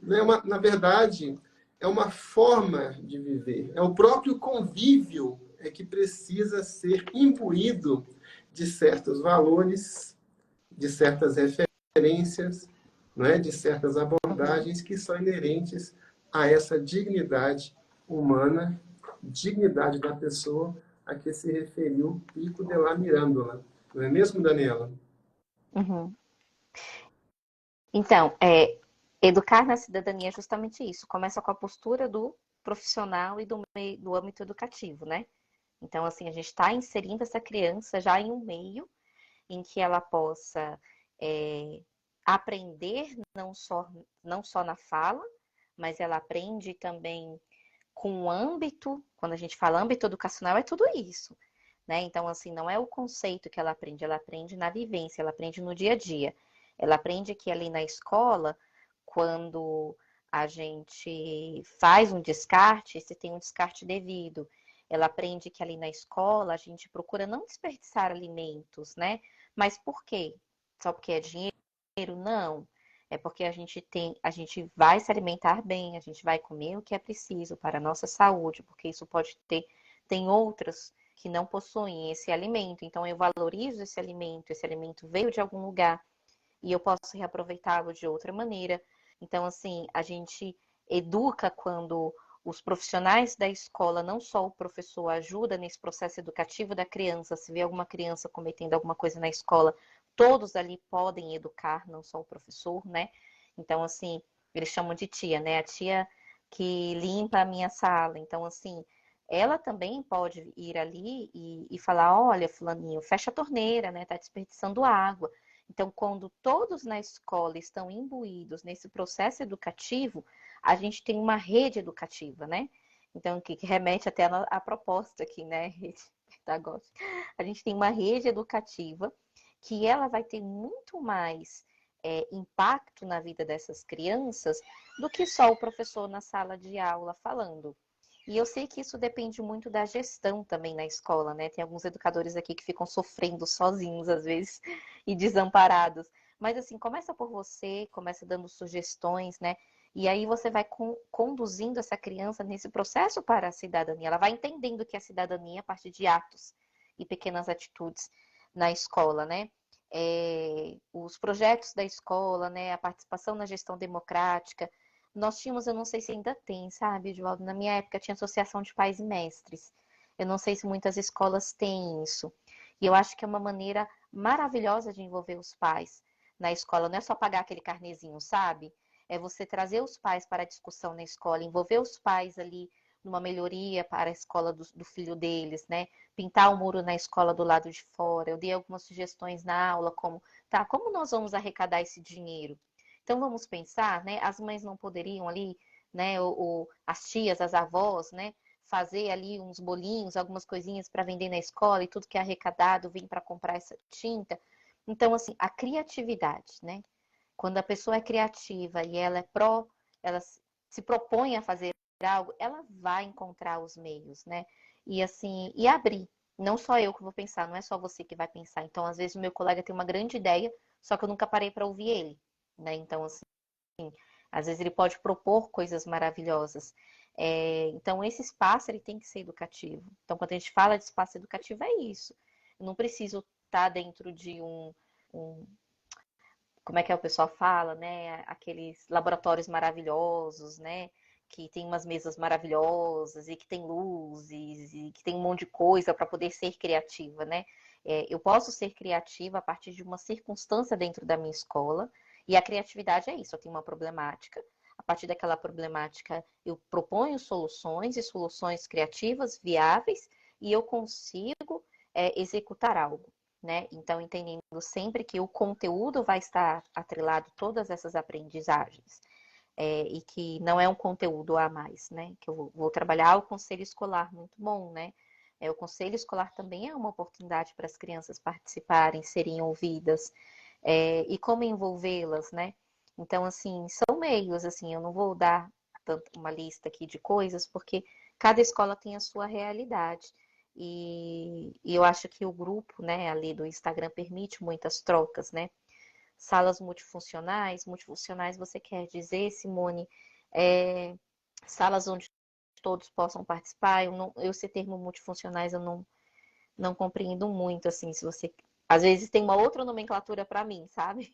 né? Na verdade, é uma forma de viver. É o próprio convívio que precisa ser imbuído de certos valores, de certas referências, não é? De certas abordagens que são inerentes a essa dignidade humana, dignidade da pessoa a que se referiu Pico de la Mirandola. Não é mesmo, Daniela? Uhum. Então, educar na cidadania é justamente isso. Começa com a postura do profissional e do âmbito educativo, né? Então, assim, a gente está inserindo essa criança já em um meio em que ela possa aprender não só na fala, mas ela aprende também com o âmbito, quando a gente fala âmbito educacional, é tudo isso, né? Então, assim, não é o conceito que ela aprende na vivência, ela aprende no dia a dia. Ela aprende que ali na escola, quando a gente faz um descarte, se tem um descarte devido. Ela aprende que ali na escola a gente procura não desperdiçar alimentos, né? Mas por quê? Só porque é dinheiro? Não. É porque a gente vai se alimentar bem, a gente vai comer o que é preciso para a nossa saúde, porque isso pode ter, tem outras que não possuem esse alimento. Então eu valorizo esse alimento veio de algum lugar e eu posso reaproveitá-lo de outra maneira. Então, assim, a gente educa quando os profissionais da escola, não só o professor ajuda nesse processo educativo da criança, se vê alguma criança cometendo alguma coisa na escola, todos ali podem educar, não só o professor, né? Então, assim, eles chamam de tia, né? A tia que limpa a minha sala. Então, assim, ela também pode ir ali e falar, olha, fulaninho, fecha a torneira, né? Tá desperdiçando água. Então, quando todos na escola estão imbuídos nesse processo educativo, a gente tem uma rede educativa, né? Então, que remete até à proposta aqui, né? Rede pedagógica. A gente tem uma rede educativa que ela vai ter muito mais impacto na vida dessas crianças do que só o professor na sala de aula falando. E eu sei que isso depende muito da gestão também na escola, né? Tem alguns educadores aqui que ficam sofrendo sozinhos, às vezes, e desamparados. Mas, assim, começa por você, começa dando sugestões, né? E aí você vai conduzindo essa criança nesse processo para a cidadania. Ela vai entendendo o que é cidadania a partir de atos e pequenas atitudes na escola, né? Os projetos da escola, né? A participação na gestão democrática. Nós tínhamos, eu não sei se ainda tem, sabe, Edvaldo? Na minha época tinha associação de pais e mestres. Eu não sei se muitas escolas têm isso. E eu acho que é uma maneira maravilhosa de envolver os pais na escola. Não é só pagar aquele carnezinho, sabe? É você trazer os pais para a discussão na escola, envolver os pais ali numa melhoria para a escola do filho deles, né? Pintar o muro na escola do lado de fora. Eu dei algumas sugestões na aula, como, tá, como nós vamos arrecadar esse dinheiro? Então vamos pensar, né? As mães não poderiam ali, né? Ou as tias, as avós, né? Fazer ali uns bolinhos, algumas coisinhas para vender na escola e tudo que é arrecadado vem para comprar essa tinta. Então, assim, a criatividade, né? Quando a pessoa é criativa e ela ela se propõe a fazer algo, ela vai encontrar os meios, né? E assim, e abrir. Não só eu que vou pensar, não é só você que vai pensar. Então, às vezes, o meu colega tem uma grande ideia, só que eu nunca parei para ouvir ele, né? Então, assim, às vezes ele pode propor coisas maravilhosas. Então, esse espaço ele tem que ser educativo. Então, quando a gente fala de espaço educativo, é isso. Eu não preciso estar dentro de um como é que o pessoal fala, né? Aqueles laboratórios maravilhosos, né? Que tem umas mesas maravilhosas e que tem luzes e que tem um monte de coisa para poder ser criativa, né? Eu posso ser criativa a partir de uma circunstância dentro da minha escola e a criatividade é isso. Eu tenho uma problemática. A partir daquela problemática, eu proponho soluções e soluções criativas, viáveis, e eu consigo executar algo, né? Então, entendendo sempre que o conteúdo vai estar atrelado a todas essas aprendizagens. E que não é um conteúdo a mais, né? Que eu vou trabalhar o conselho escolar, muito bom, né? O conselho escolar também é uma oportunidade para as crianças participarem, serem ouvidas, e como envolvê-las, né? Então, assim, são meios, assim, eu não vou dar uma lista aqui de coisas, porque cada escola tem a sua realidade. E eu acho que o grupo, né, ali do Instagram permite muitas trocas, né? Salas multifuncionais você quer dizer, Simone, salas onde todos possam participar. Esse termo multifuncionais eu não compreendo muito, assim, se você. Às vezes tem uma outra nomenclatura para mim, sabe?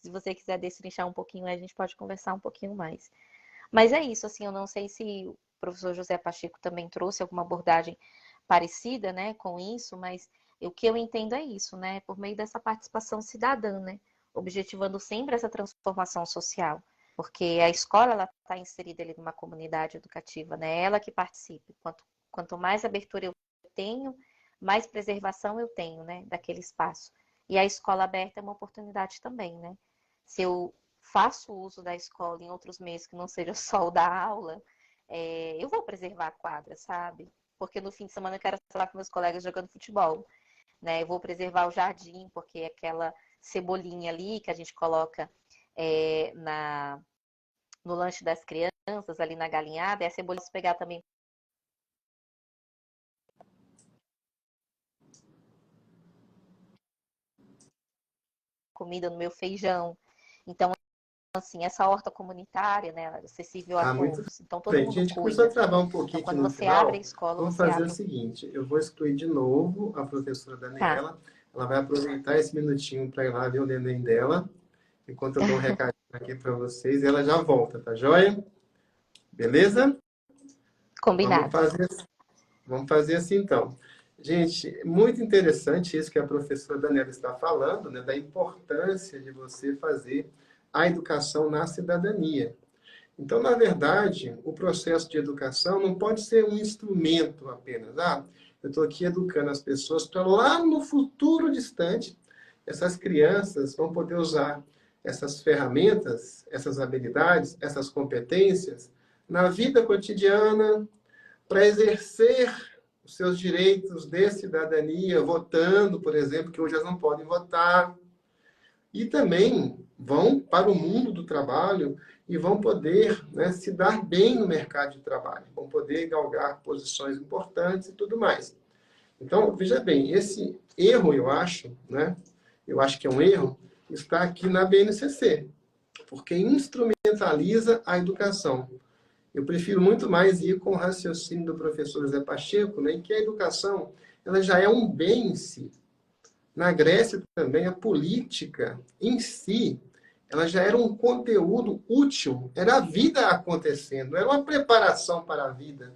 Se você quiser destrinchar um pouquinho, a gente pode conversar um pouquinho mais. Mas é isso, assim, eu não sei se o professor José Pacheco também trouxe alguma abordagem parecida, né, com isso, mas o que eu entendo é isso, né, por meio dessa participação cidadã, né, objetivando sempre essa transformação social, porque a escola, ela está inserida ali numa comunidade educativa, né, ela que participe, quanto mais abertura eu tenho, mais preservação eu tenho, né, daquele espaço. E a escola aberta é uma oportunidade também, né, se eu faço uso da escola em outros meios que não seja só o da aula, eu vou preservar a quadra, sabe? Porque no fim de semana eu quero estar lá com meus colegas jogando futebol, né? Eu vou preservar o jardim, porque aquela cebolinha ali que a gente coloca no lanche das crianças, ali na galinhada, é a cebolinha que eu posso pegar também comida no meu feijão. Então, assim, essa horta comunitária, né, ela é acessível a Ah, muito todos. Então, todo bem. mundo Gente, começou a cuida. travar um Então, pouquinho aqui quando no você abre a final. escola, Vamos você fazer o abre. seguinte: eu vou excluir de novo a professora Tá. Daniela. Ela vai aproveitar esse minutinho para ir lá ver o neném dela, enquanto eu dou um recadinho aqui para vocês. E ela já volta, tá joia? Beleza? Vamos Combinado. fazer, vamos fazer assim então. Gente, muito interessante isso que a professora Daniela está falando, né, da importância de você fazer a educação na cidadania. Então, na verdade, o processo de educação não pode ser um instrumento apenas. Ah, eu estou aqui educando as pessoas para lá no futuro distante, essas crianças vão poder usar essas ferramentas, essas habilidades, essas competências na vida cotidiana para exercer os seus direitos de cidadania, votando, por exemplo, que hoje elas não podem votar, e também vão para o mundo do trabalho e vão poder, né, se dar bem no mercado de trabalho, vão poder galgar posições importantes e tudo mais. Então, veja bem, esse erro, eu acho, né, eu acho que é um erro, está aqui na BNCC, porque instrumentaliza a educação. Eu prefiro muito mais ir com o raciocínio do professor José Pacheco, né, em que a educação ela já é um bem em si. Na Grécia também, a política em si, ela já era um conteúdo útil, era a vida acontecendo, era uma preparação para a vida.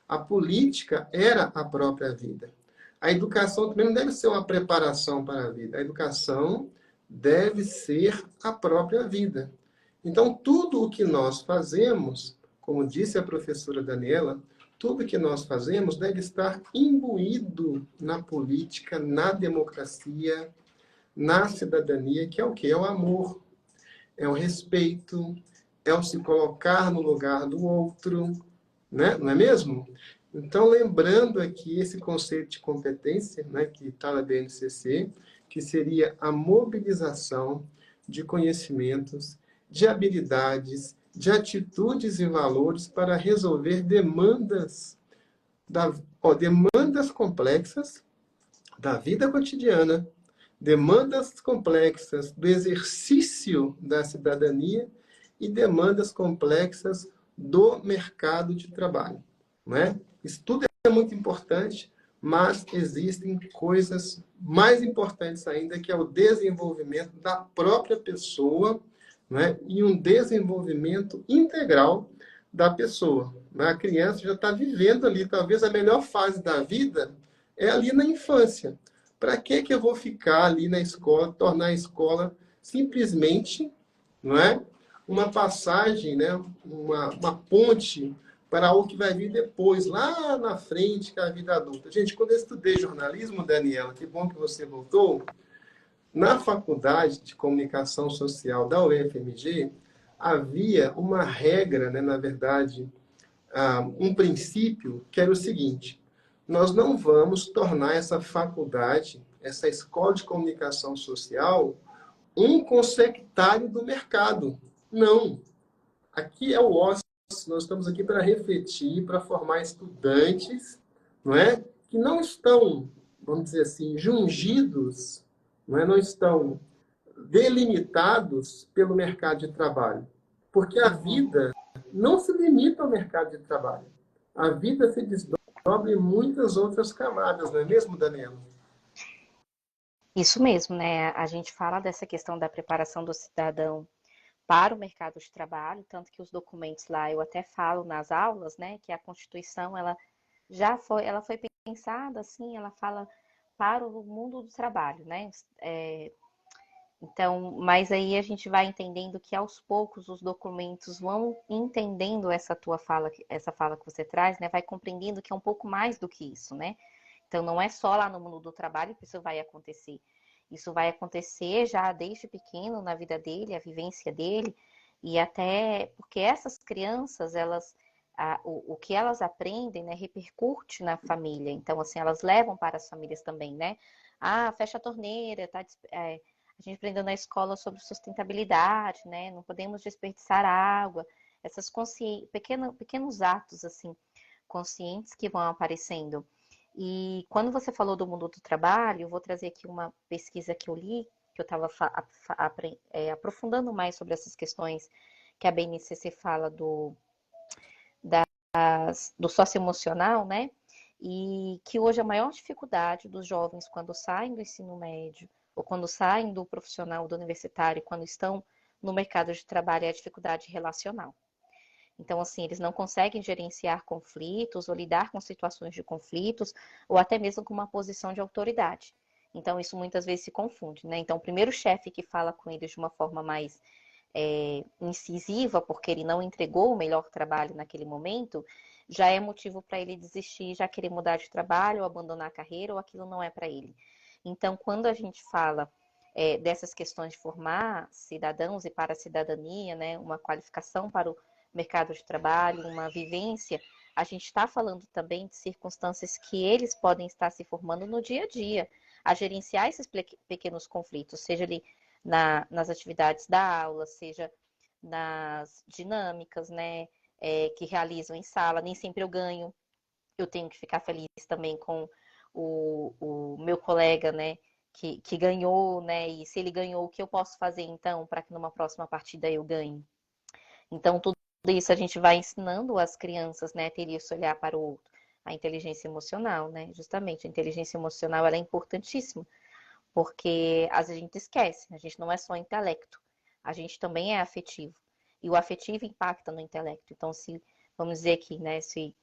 A política era a própria vida. A educação também não deve ser uma preparação para a vida. A educação deve ser a própria vida. Então, tudo o que nós fazemos, como disse a professora Daniela, tudo que nós fazemos deve estar imbuído na política, na democracia, na cidadania, que é o quê? É o amor, é o respeito, é o se colocar no lugar do outro, né? Não é mesmo? Então, lembrando aqui esse conceito de competência, né, que está na BNCC, que seria a mobilização de conhecimentos, de habilidades, de atitudes e valores para resolver demandas complexas da vida cotidiana, demandas complexas do exercício da cidadania e demandas complexas do mercado de trabalho. Não é? Isso tudo é muito importante, mas existem coisas mais importantes ainda, que é o desenvolvimento da própria pessoa, não é? E um desenvolvimento integral da pessoa. A criança já está vivendo ali, talvez a melhor fase da vida é ali na infância. Para que eu vou ficar ali na escola, tornar a escola simplesmente, não é, uma passagem, né, uma ponte para o que vai vir depois, lá na frente, que é a vida adulta. Gente, quando eu estudei jornalismo, Daniela, que bom que você voltou, na faculdade de comunicação social da UFMG, havia uma regra, né, na verdade, um princípio, que era o seguinte: nós não vamos tornar essa faculdade, essa escola de comunicação social, um consectário do mercado. Não. Aqui é o ócio, nós estamos aqui para refletir, para formar estudantes, não é? Que não estão, vamos dizer assim, jungidos, não é? Não estão delimitados pelo mercado de trabalho. Porque a vida não se limita ao mercado de trabalho. A vida se desdobra em muitas outras camadas, não é mesmo, Daniela? Isso mesmo, né? A gente fala dessa questão da preparação do cidadão para o mercado de trabalho, tanto que os documentos lá eu até falo nas aulas, né, que a Constituição ela foi pensada assim, ela fala para o mundo do trabalho, né? Então, mas aí a gente vai entendendo que aos poucos os documentos vão entendendo essa fala que você traz, né? Vai compreendendo que é um pouco mais do que isso, né? Então não é só lá no mundo do trabalho que isso vai acontecer. Isso vai acontecer já desde pequeno na vida dele, a vivência dele, e até porque essas crianças, elas o que elas aprendem, né, repercute na família. Então, assim, elas levam para as famílias também, né? Ah, fecha a torneira, tá? A gente aprendeu na escola sobre sustentabilidade, né? Não podemos desperdiçar água. Essas pequenos atos, assim, conscientes que vão aparecendo. E quando você falou do mundo do trabalho, eu vou trazer aqui uma pesquisa que eu li, que eu estava aprofundando mais sobre essas questões que a BNCC fala do socioemocional, né? E que hoje a maior dificuldade dos jovens quando saem do ensino médio ou quando saem do profissional, do universitário, quando estão no mercado de trabalho é a dificuldade relacional. Então, assim, eles não conseguem gerenciar conflitos ou lidar com situações de conflitos ou até mesmo com uma posição de autoridade. Então, isso muitas vezes se confunde, né? Então, o primeiro chefe que fala com eles de uma forma mais incisiva, porque ele não entregou o melhor trabalho naquele momento, já é motivo para ele desistir, já querer mudar de trabalho, ou abandonar a carreira, ou aquilo não é para ele. Então, quando a gente fala dessas questões de formar cidadãos e para a cidadania, né, uma qualificação para o mercado de trabalho, uma vivência, a gente está falando também de circunstâncias que eles podem estar se formando no dia a dia, a gerenciar esses pequenos conflitos, seja ali nas atividades da aula, seja nas dinâmicas, né, que realizam em sala. Nem sempre eu ganho, eu tenho que ficar feliz também com o meu colega, né, que ganhou, né, e se ele ganhou, o que eu posso fazer então para que numa próxima partida eu ganhe? Então, tudo isso a gente vai ensinando as crianças, né, a ter esse olhar para o outro. A inteligência emocional, né, justamente, a inteligência emocional ela é importantíssima, porque às vezes a gente esquece, a gente não é só intelecto, a gente também é afetivo. E o afetivo impacta no intelecto. Então, se, vamos dizer aqui, né, se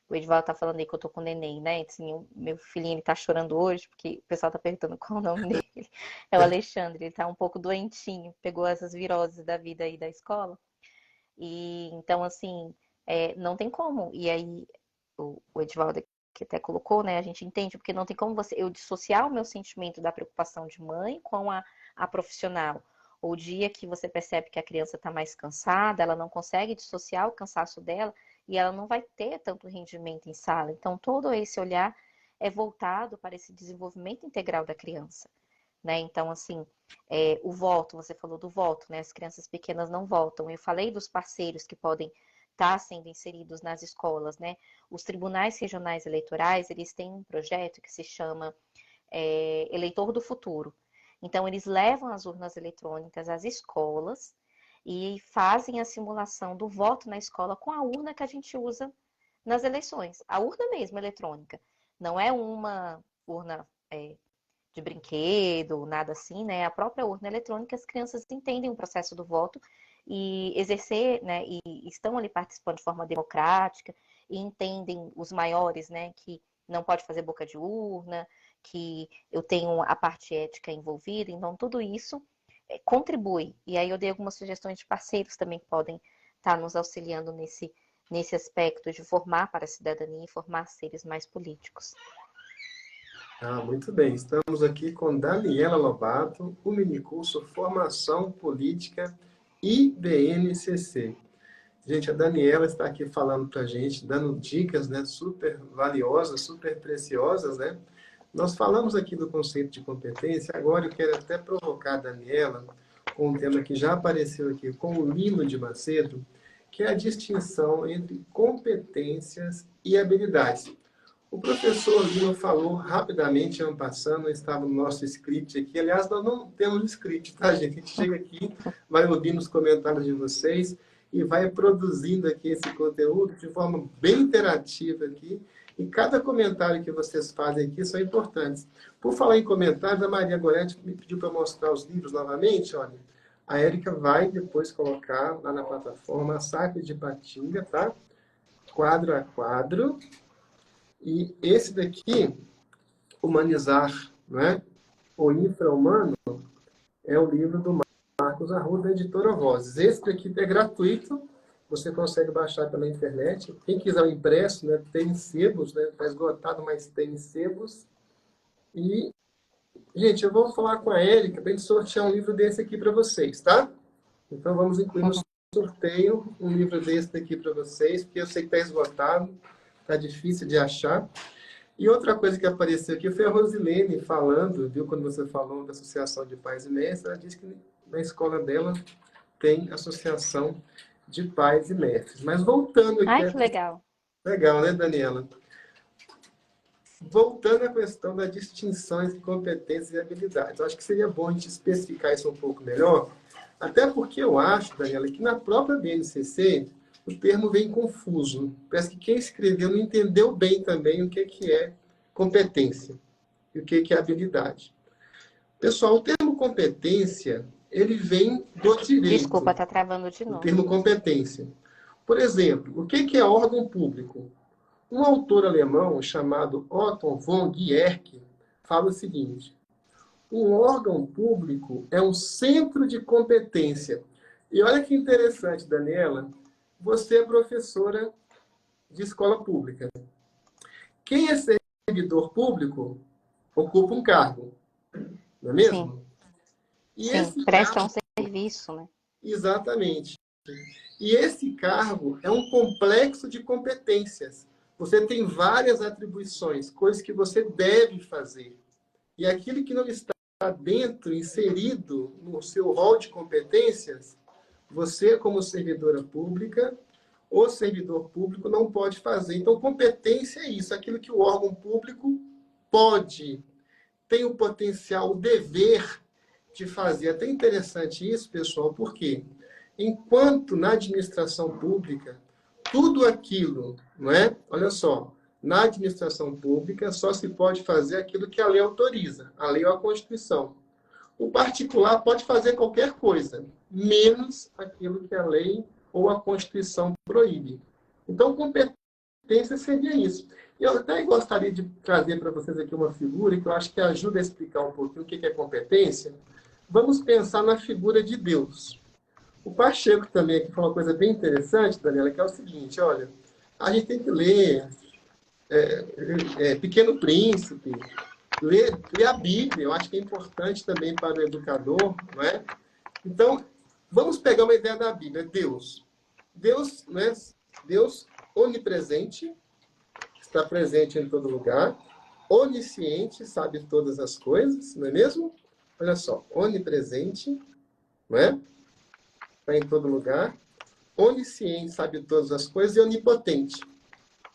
o Edvaldo tá falando aí que eu tô com o neném, né, assim, o meu filhinho, ele tá chorando hoje, porque o pessoal tá perguntando qual é o nome dele. É o Alexandre, ele tá um pouco doentinho, pegou essas viroses da vida aí da escola. E então, assim, não tem como. E aí, o Edvaldo que até colocou, né? A gente entende, porque não tem como eu dissociar o meu sentimento da preocupação de mãe com a profissional. Ou o dia que você percebe que a criança está mais cansada, ela não consegue dissociar o cansaço dela e ela não vai ter tanto rendimento em sala. Então, todo esse olhar é voltado para esse desenvolvimento integral da criança. Né? Então, assim, o voto, você falou do voto, né? As crianças pequenas não votam. Eu falei dos parceiros que podem estar sendo inseridos nas escolas, né? Os tribunais regionais eleitorais, eles têm um projeto que se chama Eleitor do Futuro. Então, eles levam as urnas eletrônicas às escolas e fazem a simulação do voto na escola com a urna que a gente usa nas eleições. A urna mesmo, eletrônica. Não é uma urna de brinquedo, nada assim, né? A própria urna eletrônica, as crianças entendem o processo do voto e exercer, né? E estão ali participando de forma democrática e entendem os maiores, né? Que não pode fazer boca de urna, que eu tenho a parte ética envolvida, então tudo isso contribui. E aí eu dei algumas sugestões de parceiros também que podem estar nos auxiliando nesse aspecto de formar para a cidadania e formar seres mais políticos. Ah, muito bem. Estamos aqui com Daniela Lobato, o minicurso Formação Política IBNCC. Gente, a Daniela está aqui falando para a gente, dando dicas, né, super valiosas, super preciosas, né? Nós falamos aqui do conceito de competência, agora eu quero até provocar a Daniela com um tema que já apareceu aqui com o Lino de Macedo, que é a distinção entre competências e habilidades. O professor Lino falou rapidamente, ano passando, estava no nosso script aqui. Aliás, nós não temos script, tá, gente? A gente chega aqui, vai ouvindo os comentários de vocês e vai produzindo aqui esse conteúdo de forma bem interativa aqui. E cada comentário que vocês fazem aqui são importantes. Por falar em comentários, a Maria Goretti me pediu para mostrar os livros novamente. Olha, a Érica vai depois colocar lá na plataforma Saco de Patinga, tá? Quadro a quadro. E esse daqui, Humanizar, né? O Infra-Humano, é o livro do Marcos Arruda, da editora Vozes. Esse daqui é gratuito, você consegue baixar pela internet. Quem quiser o impresso, né, tem em sebos, né? Está esgotado, mas tem em sebos. E, gente, eu vou falar com a Érica para a gente sortear um livro desse aqui para vocês, tá? Então, vamos incluir no sorteio um livro desse daqui para vocês, porque eu sei que está esgotado, está difícil de achar. E outra coisa que apareceu aqui foi a Rosilene falando, viu, quando você falou da Associação de Pais e Mestres, ela disse que na escola dela tem associação de pais e mestres. Mas voltando aqui, Ai, que legal. legal, né, Daniela? Voltando à questão da distinção entre competências e habilidades, eu acho que seria bom a gente especificar isso um pouco melhor, até porque eu acho, Daniela, que na própria BNCC o termo vem confuso. Parece que quem escreveu não entendeu bem também o que é competência e o que é habilidade. Pessoal, o termo competência, ele vem do Desculpa, direito, tá travando de o novo. termo competência. Por exemplo, o que é órgão público? Um autor alemão chamado Otto von Guercke fala o seguinte: um órgão público é um centro de competência. E olha que interessante, Daniela, você é professora de escola pública. Quem é servidor público ocupa um cargo, não é Sim, mesmo? E sim. esse Presta um cargo, serviço, né? exatamente. E esse cargo é um complexo de competências. Você tem várias atribuições, coisas que você deve fazer. E aquilo que não está dentro, inserido no seu rol de competências, você, como servidora pública, ou servidor público, não pode fazer. Então, competência é isso, aquilo que o órgão público pode, tem o potencial, o dever de fazer. É até interessante isso, pessoal, porque enquanto na administração pública, tudo aquilo, não é? Olha só, na administração pública só se pode fazer aquilo que a lei autoriza, a lei ou a Constituição. O particular pode fazer qualquer coisa, menos aquilo que a lei ou a Constituição proíbe. Então, competência seria isso. Eu até gostaria de trazer para vocês aqui uma figura que eu acho que ajuda a explicar um pouquinho o que é competência. Vamos pensar na figura de Deus. O Pacheco também aqui falou uma coisa bem interessante, Daniela, que é o seguinte, olha, a gente tem que ler Pequeno Príncipe, ler a Bíblia, eu acho que é importante também para o educador, não é? Então, vamos pegar uma ideia da Bíblia, Deus. Deus, né? Deus onipresente, está presente em todo lugar, onisciente, sabe todas as coisas, não é mesmo? Olha só, onipresente, não é? Está em todo lugar, onisciente, sabe todas as coisas, e onipotente.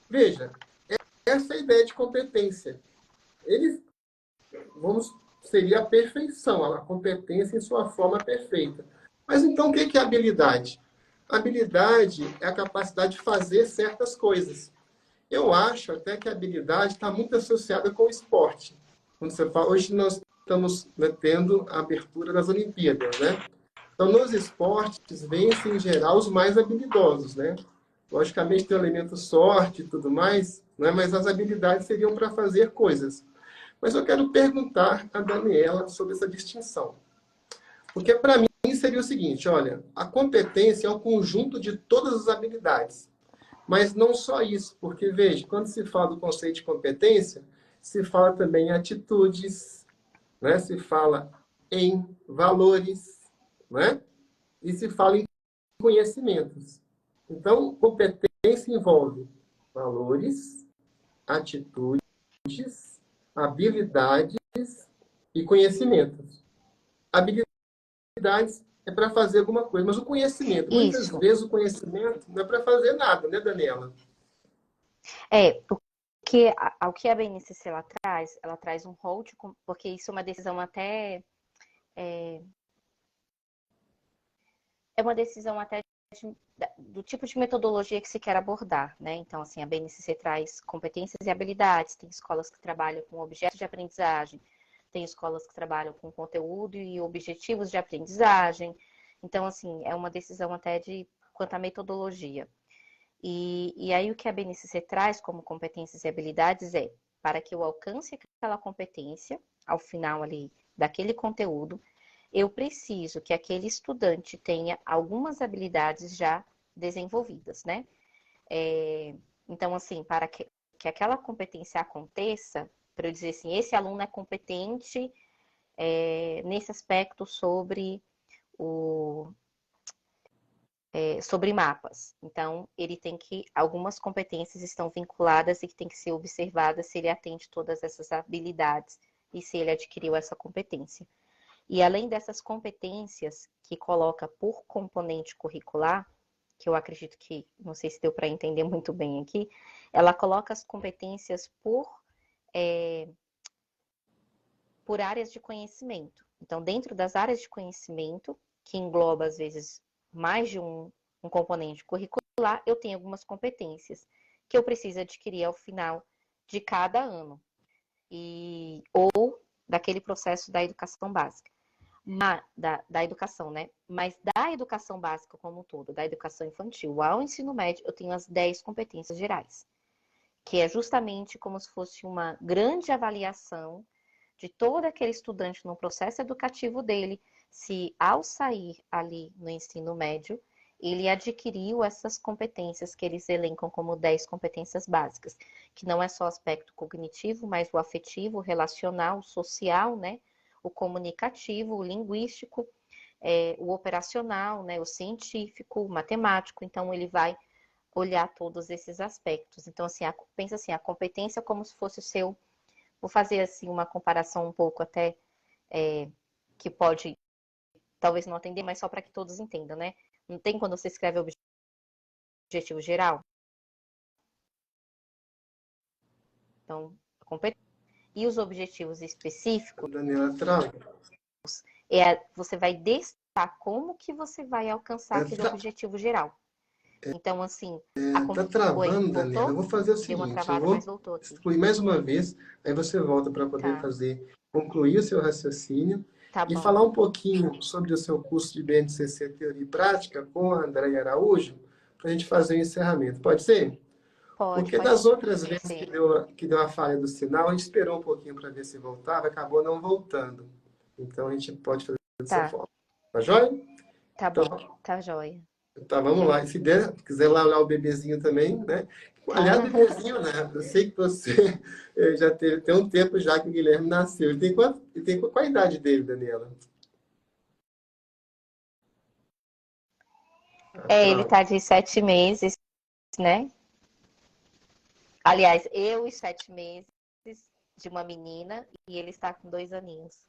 Veja, essa é a ideia de competência. Ele, seria a perfeição, a competência em sua forma perfeita. Mas então o que é habilidade? Habilidade é a capacidade de fazer certas coisas. Eu acho até que a habilidade está muito associada com o esporte. Quando você fala, hoje nós estamos, né, tendo a abertura das Olimpíadas, né? Então, nos esportes, vencem em geral os mais habilidosos, né? Logicamente tem o elemento sorte e tudo mais, né? Mas as habilidades seriam para fazer coisas. Mas eu quero perguntar a Daniela sobre essa distinção. Porque para mim seria o seguinte, olha, a competência é o conjunto de todas as habilidades. Mas não só isso, porque veja, quando se fala do conceito de competência, se fala também em atitudes, né? Se fala em valores, né? E se fala em conhecimentos. Então, competência envolve valores, atitudes, habilidades e conhecimentos. Habilidades é para fazer alguma coisa, mas o conhecimento, muitas Isso. vezes o conhecimento não é para fazer nada, né, Daniela? Porque ao que a BNCC ela traz um rol de, porque isso é uma decisão até é uma decisão até do tipo de metodologia que se quer abordar, né? Então, assim, a BNCC traz competências e habilidades, tem escolas que trabalham com objetos de aprendizagem, tem escolas que trabalham com conteúdo e objetivos de aprendizagem. Então, assim, é uma decisão até de quanto à metodologia. E aí o que a BNCC traz como competências e habilidades é para que eu alcance aquela competência ao final ali daquele conteúdo, eu preciso que aquele estudante tenha algumas habilidades já desenvolvidas, né? Então, assim, para que aquela competência aconteça, para eu dizer assim, esse aluno é competente nesse aspecto sobre o sobre mapas. Então, ele tem que, algumas competências estão vinculadas e que tem que ser observadas se ele atende todas essas habilidades e se ele adquiriu essa competência. E além dessas competências que coloca por componente curricular, que eu acredito que, não sei se deu para entender muito bem aqui, ela coloca as competências por áreas de conhecimento. Então, dentro das áreas de conhecimento, que engloba, às vezes, mais de um componente curricular, eu tenho algumas competências que eu preciso adquirir ao final de cada ano. Ou daquele processo da educação básica. Da educação, né? Mas da educação básica como um todo, da educação infantil ao ensino médio, eu tenho as 10 competências gerais, que é justamente como se fosse uma grande avaliação de todo aquele estudante no processo educativo dele, se ao sair ali no ensino médio, ele adquiriu essas competências que eles elencam como 10 competências básicas, que não é só o aspecto cognitivo, mas o afetivo, o relacional, o social, né? O comunicativo, o linguístico, o operacional, né? O científico, o matemático. Então, ele vai olhar todos esses aspectos. Então, assim, pensa assim, a competência como se fosse o seu... Vou fazer, assim, uma comparação um pouco até que pode, talvez não atender, mas só para que todos entendam, né? Não tem quando você escreve objetivo geral? Então, competência. E os objetivos específicos, Daniela, trava. Você vai destacar como que você vai alcançar aquele objetivo geral. Então, assim... Tá Oi, travando, Daniela? Eu voltou? vou fazer o Deu uma seguinte, eu travada, mas vou voltou aqui. excluir mais uma vez, aí você volta para poder Tá, concluir o seu raciocínio tá e bom. falar um pouquinho sobre o seu curso de BNCC Teoria e Prática com a Andréia Araújo, para a gente fazer o encerramento. Pode ser? Pode, Porque pode das outras vezes ser. que deu a falha do sinal, a gente esperou um pouquinho para ver se voltava, acabou não voltando. Então a gente pode fazer dessa Tá, forma. Tá joia? tá Então, bom. Tá joia. tá, vamos lá. E se der, quiser lá olhar o bebezinho também, né? Aliás, Ah, bebezinho, né? Eu sei que você já tem um tempo já que o Guilherme nasceu. Qual a idade dele, Daniela? ele tá de 7 meses, né? Aliás, eu e 7 meses de uma menina e ele está com 2 aninhos.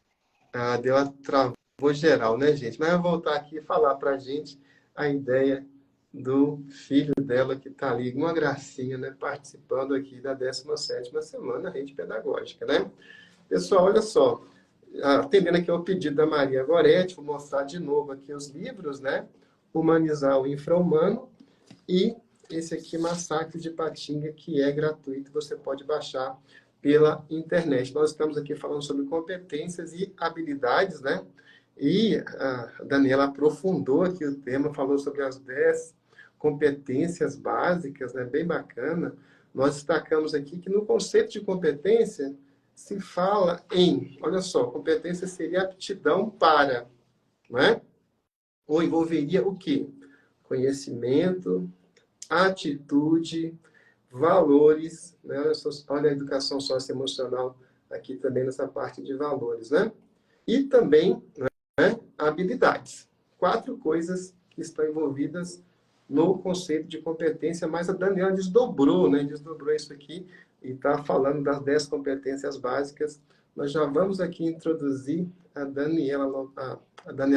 Deu a travou geral, né, gente? Mas eu vou voltar aqui e falar pra gente a ideia do filho dela que está ali, uma gracinha, né, participando aqui da 17ª semana Rede Pedagógica, né? Pessoal, olha só, atendendo aqui ao pedido da Maria Goretti, vou mostrar de novo aqui os livros, né? Humanizar o Infra-Humano e esse aqui, Massacre de Patinga, que é gratuito, você pode baixar pela internet. Nós estamos aqui falando sobre competências e habilidades, né? E a Daniela aprofundou aqui o tema, falou sobre as 10 competências básicas, né? Bem bacana. Nós destacamos aqui que no conceito de competência se fala em, olha só, competência seria aptidão para, não é? Ou envolveria o quê? Conhecimento, atitude, valores, né? Olha a educação socioemocional aqui também nessa parte de valores, né? E também, né, habilidades. 4 coisas que estão envolvidas no conceito de competência, mas a Daniela desdobrou, né? Desdobrou isso aqui e está falando das 10 competências básicas. Nós já vamos aqui introduzir a Daniela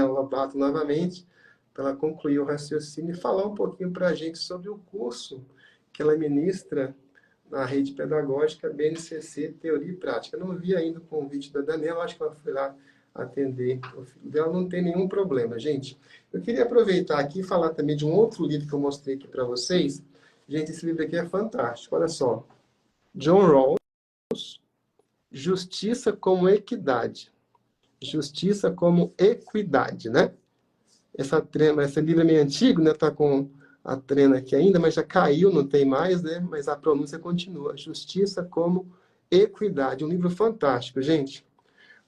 Lobato novamente, para ela concluir o raciocínio e falar um pouquinho para a gente sobre o curso que ela ministra na rede pedagógica BNCC Teoria e Prática. Eu não vi ainda o convite da Daniela, acho que ela foi lá atender o filho dela, não tem nenhum problema, gente. Eu queria aproveitar aqui e falar também de um outro livro que eu mostrei aqui para vocês. Gente, esse livro aqui é fantástico, olha só. John Rawls, Justiça como Equidade. Justiça como Equidade, né? Esse livro é meio antigo, né? Tá com a trena aqui ainda, mas já caiu, não tem mais, né? Mas a pronúncia continua. Justiça como Equidade. Um livro fantástico, gente.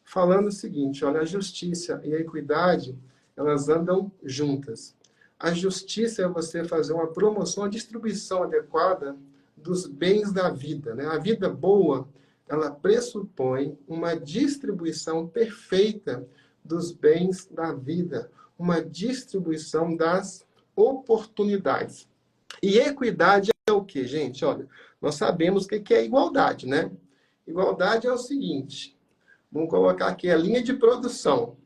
Falando o seguinte, olha, a justiça e a equidade, elas andam juntas. A justiça é você fazer uma promoção, uma distribuição adequada dos bens da vida, né? A vida boa, ela pressupõe uma distribuição perfeita dos bens da vida, uma distribuição das oportunidades. E equidade é o quê, gente? Olha, nós sabemos o que é igualdade, né? Igualdade é o seguinte, vamos colocar aqui a linha de produção.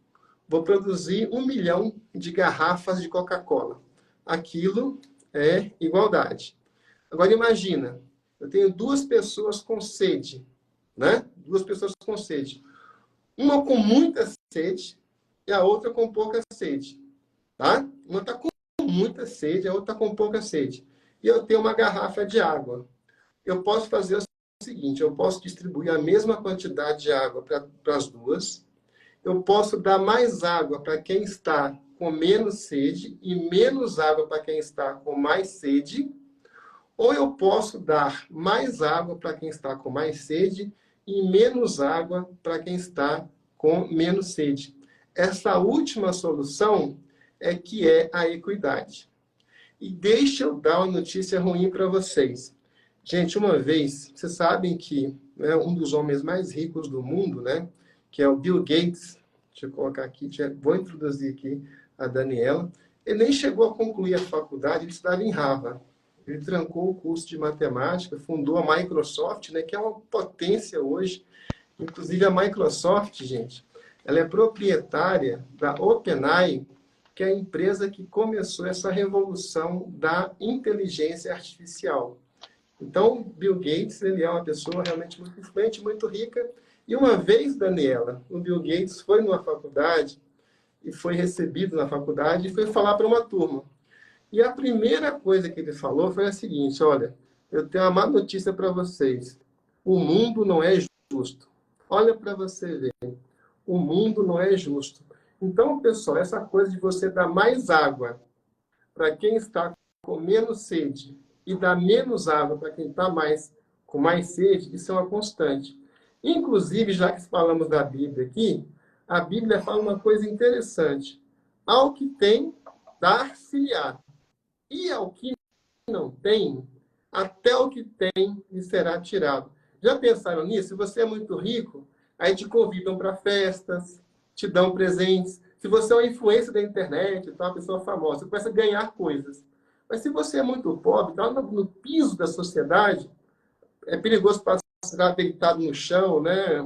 Vou produzir 1 milhão de garrafas de Coca-Cola. Aquilo é igualdade. Agora imagina, eu tenho duas pessoas com sede, né? Duas pessoas com sede. Uma com muita sede e a outra com pouca sede, tá? Uma está com muita sede, a outra está com pouca sede. E eu tenho uma garrafa de água. Eu posso fazer o seguinte, eu posso distribuir a mesma quantidade de água para as duas. Eu posso dar mais água para quem está com menos sede e menos água para quem está com mais sede. Ou eu posso dar mais água para quem está com mais sede e menos água para quem está com menos sede. Essa última solução é que é a equidade. E deixa eu dar uma notícia ruim para vocês. Gente, uma vez, vocês sabem que, né, um dos homens mais ricos do mundo, né, que é o Bill Gates, deixa eu colocar aqui, vou introduzir aqui a Daniela, ele nem chegou a concluir a faculdade, ele estudava em Harvard. Ele trancou o curso de matemática, fundou a Microsoft, né, que é uma potência hoje. Inclusive, a Microsoft, gente, ela é proprietária da OpenAI, que é a empresa que começou essa revolução da inteligência artificial. Então, Bill Gates, ele é uma pessoa realmente muito influente, muito rica. E uma vez, Daniela, o Bill Gates foi numa faculdade e foi recebido na faculdade e foi falar para uma turma. E a primeira coisa que ele falou foi a seguinte, olha, eu tenho uma má notícia para vocês. O mundo não é justo. Olha para você ver. O mundo não é justo. Então, pessoal, essa coisa de você dar mais água para quem está com menos sede e dar menos água para quem está com mais sede, isso é uma constante. Inclusive, já que falamos da Bíblia aqui, a Bíblia fala uma coisa interessante. Ao que tem, dar-se-lhe-á. E ao que não tem, até o que tem lhe será tirado. Já pensaram nisso? Se você é muito rico, aí te convidam para festas, te dão presentes. Se você é uma influência da internet, tá, uma pessoa famosa, você começa a ganhar coisas. Mas se você é muito pobre, está no piso da sociedade, é perigoso passar deitado no chão, né,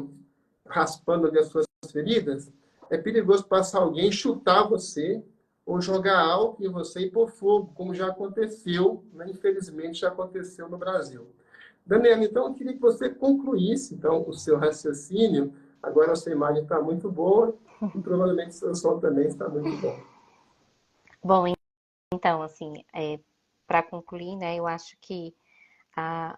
raspando ali as suas feridas, é perigoso passar alguém, chutar você, ou jogar álcool em você e pôr fogo, como já aconteceu, né? Infelizmente já aconteceu no Brasil. Daniela, então eu queria que você concluísse então, o seu raciocínio. Agora a sua imagem está muito boa e provavelmente o seu som também está muito bom. Bom, então, assim, para concluir, né, eu acho que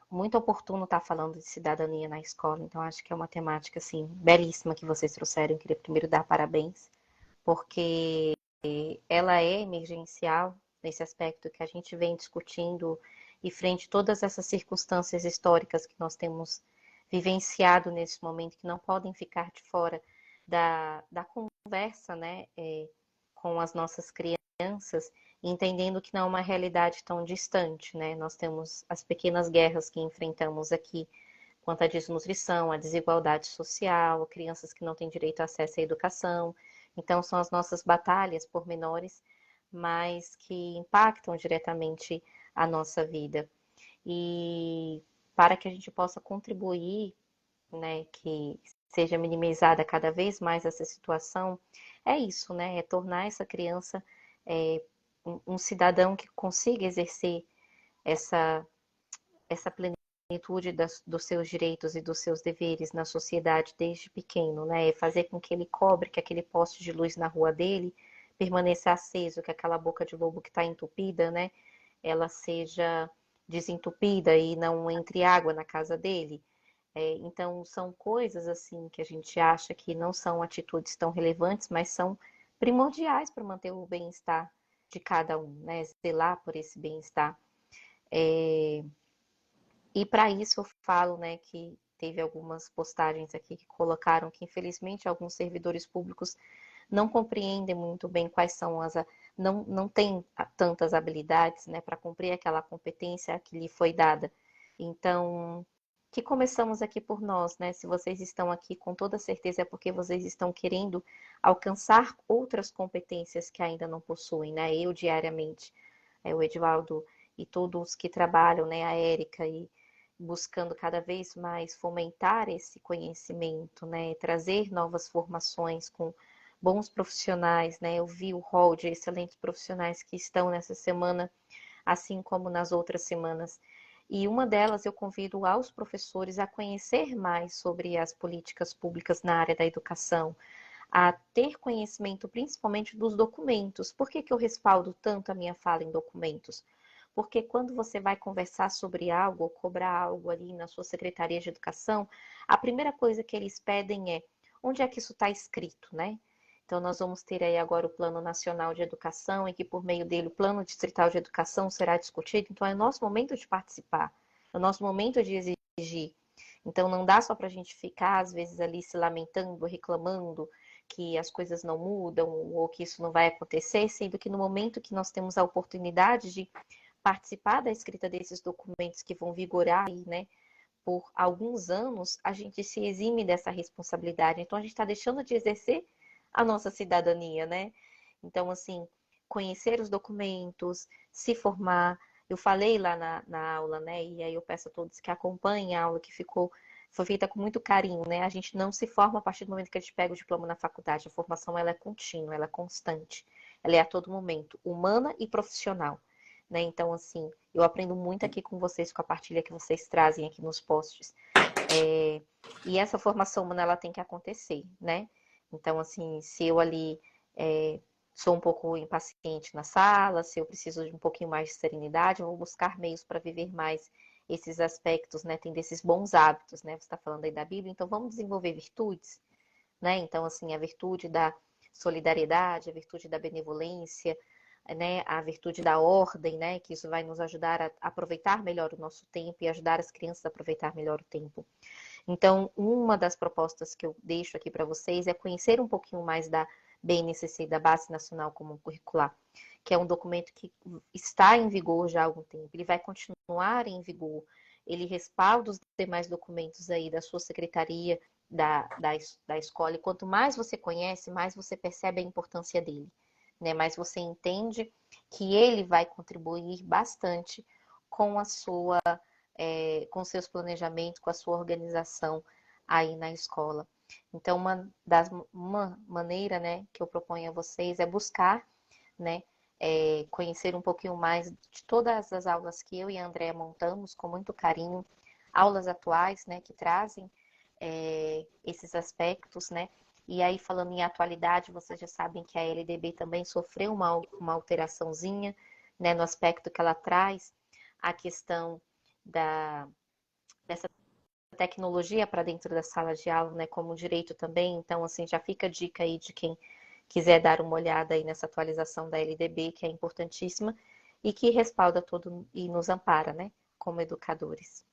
muito oportuno estar falando de cidadania na escola, então acho que é uma temática, assim, belíssima que vocês trouxeram. Eu queria primeiro dar parabéns, porque ela é emergencial nesse aspecto que a gente vem discutindo e frente a todas essas circunstâncias históricas que nós temos vivenciado nesse momento, que não podem ficar de fora da conversa, né, com as nossas crianças, entendendo que não é uma realidade tão distante, né? Nós temos as pequenas guerras que enfrentamos aqui quanto à desnutrição, à desigualdade social, crianças que não têm direito a acesso à educação. Então, são as nossas batalhas pormenores, mas que impactam diretamente a nossa vida. E para que a gente possa contribuir, né, que seja minimizada cada vez mais essa situação, é isso, né? É tornar essa criança um cidadão que consiga exercer essa plenitude dos seus direitos e dos seus deveres na sociedade desde pequeno, né? É fazer com que ele cobre que aquele poste de luz na rua dele permaneça aceso, que aquela boca de lobo que está entupida, né? Ela seja desentupida e não entre água na casa dele. Então, são coisas assim que a gente acha que não são atitudes tão relevantes, mas são primordiais para manter o bem-estar de cada um, né? Zelar por esse bem-estar. E para isso eu falo, né, que teve algumas postagens aqui que colocaram que, infelizmente, alguns servidores públicos não compreendem muito bem quais são não têm tantas habilidades, né, para cumprir aquela competência que lhe foi dada. Então, que começamos aqui por nós, né? Se vocês estão aqui, com toda certeza é porque vocês estão querendo alcançar outras competências que ainda não possuem, né? Eu diariamente o Edivaldo e todos que trabalham, né, a Érica, e buscando cada vez mais fomentar esse conhecimento, né, trazer novas formações com bons profissionais, né? Eu vi o hall de excelentes profissionais que estão nessa semana, assim como nas outras semanas. E uma delas eu convido aos professores a conhecer mais sobre as políticas públicas na área da educação, a ter conhecimento principalmente dos documentos. Por que eu respaldo tanto a minha fala em documentos? Porque quando você vai conversar sobre algo ou cobrar algo ali na sua Secretaria de Educação, a primeira coisa que eles pedem é onde é que isso está escrito, né? Então, nós vamos ter aí agora o Plano Nacional de Educação, e que por meio dele o Plano Distrital de Educação será discutido. Então, é o nosso momento de participar, é o nosso momento de exigir. Então, não dá só para a gente ficar, às vezes, ali se lamentando, reclamando que as coisas não mudam ou que isso não vai acontecer, sendo que no momento que nós temos a oportunidade de participar da escrita desses documentos que vão vigorar aí, né, por alguns anos, a gente se exime dessa responsabilidade. Então, a gente está deixando de exercer a nossa cidadania, né? Então, assim, conhecer os documentos, se formar. Eu falei lá na aula, né? E aí eu peço a todos que acompanhem a aula, que foi feita com muito carinho, né? A gente não se forma a partir do momento que a gente pega o diploma na faculdade. A formação, ela é contínua, ela é constante. Ela é a todo momento, humana e profissional, né? Então, assim, eu aprendo muito aqui com vocês, com a partilha que vocês trazem aqui nos posts. E essa formação humana, ela tem que acontecer, né? Então, assim, se eu ali sou um pouco impaciente na sala, se eu preciso de um pouquinho mais de serenidade, eu vou buscar meios para viver mais esses aspectos, né? Tem desses bons hábitos, né? Você está falando aí da Bíblia, então vamos desenvolver virtudes, né? Então, assim, a virtude da solidariedade, a virtude da benevolência, né? A virtude da ordem, né? Que isso vai nos ajudar a aproveitar melhor o nosso tempo e ajudar as crianças a aproveitar melhor o tempo. Então, uma das propostas que eu deixo aqui para vocês é conhecer um pouquinho mais da BNCC, da Base Nacional Comum Curricular, que é um documento que está em vigor já há algum tempo. Ele vai continuar em vigor. Ele respalda os demais documentos aí da sua secretaria, da escola. E quanto mais você conhece, mais você percebe a importância dele, né? Mais você entende que ele vai contribuir bastante com a sua com seus planejamentos, com a sua organização aí na escola. Então, uma maneira, né, que eu proponho a vocês é buscar, né, conhecer um pouquinho mais de todas as aulas que eu e a Andréa montamos com muito carinho, aulas atuais, né, que trazem esses aspectos, né. E aí, falando em atualidade, vocês já sabem que a LDB também sofreu uma alteraçãozinha, né, no aspecto que ela traz a questão dessa tecnologia para dentro da sala de aula, né, como direito também. Então, assim, já fica a dica aí de quem quiser dar uma olhada aí nessa atualização da LDB, que é importantíssima e que respalda todo e nos ampara, né, como educadores.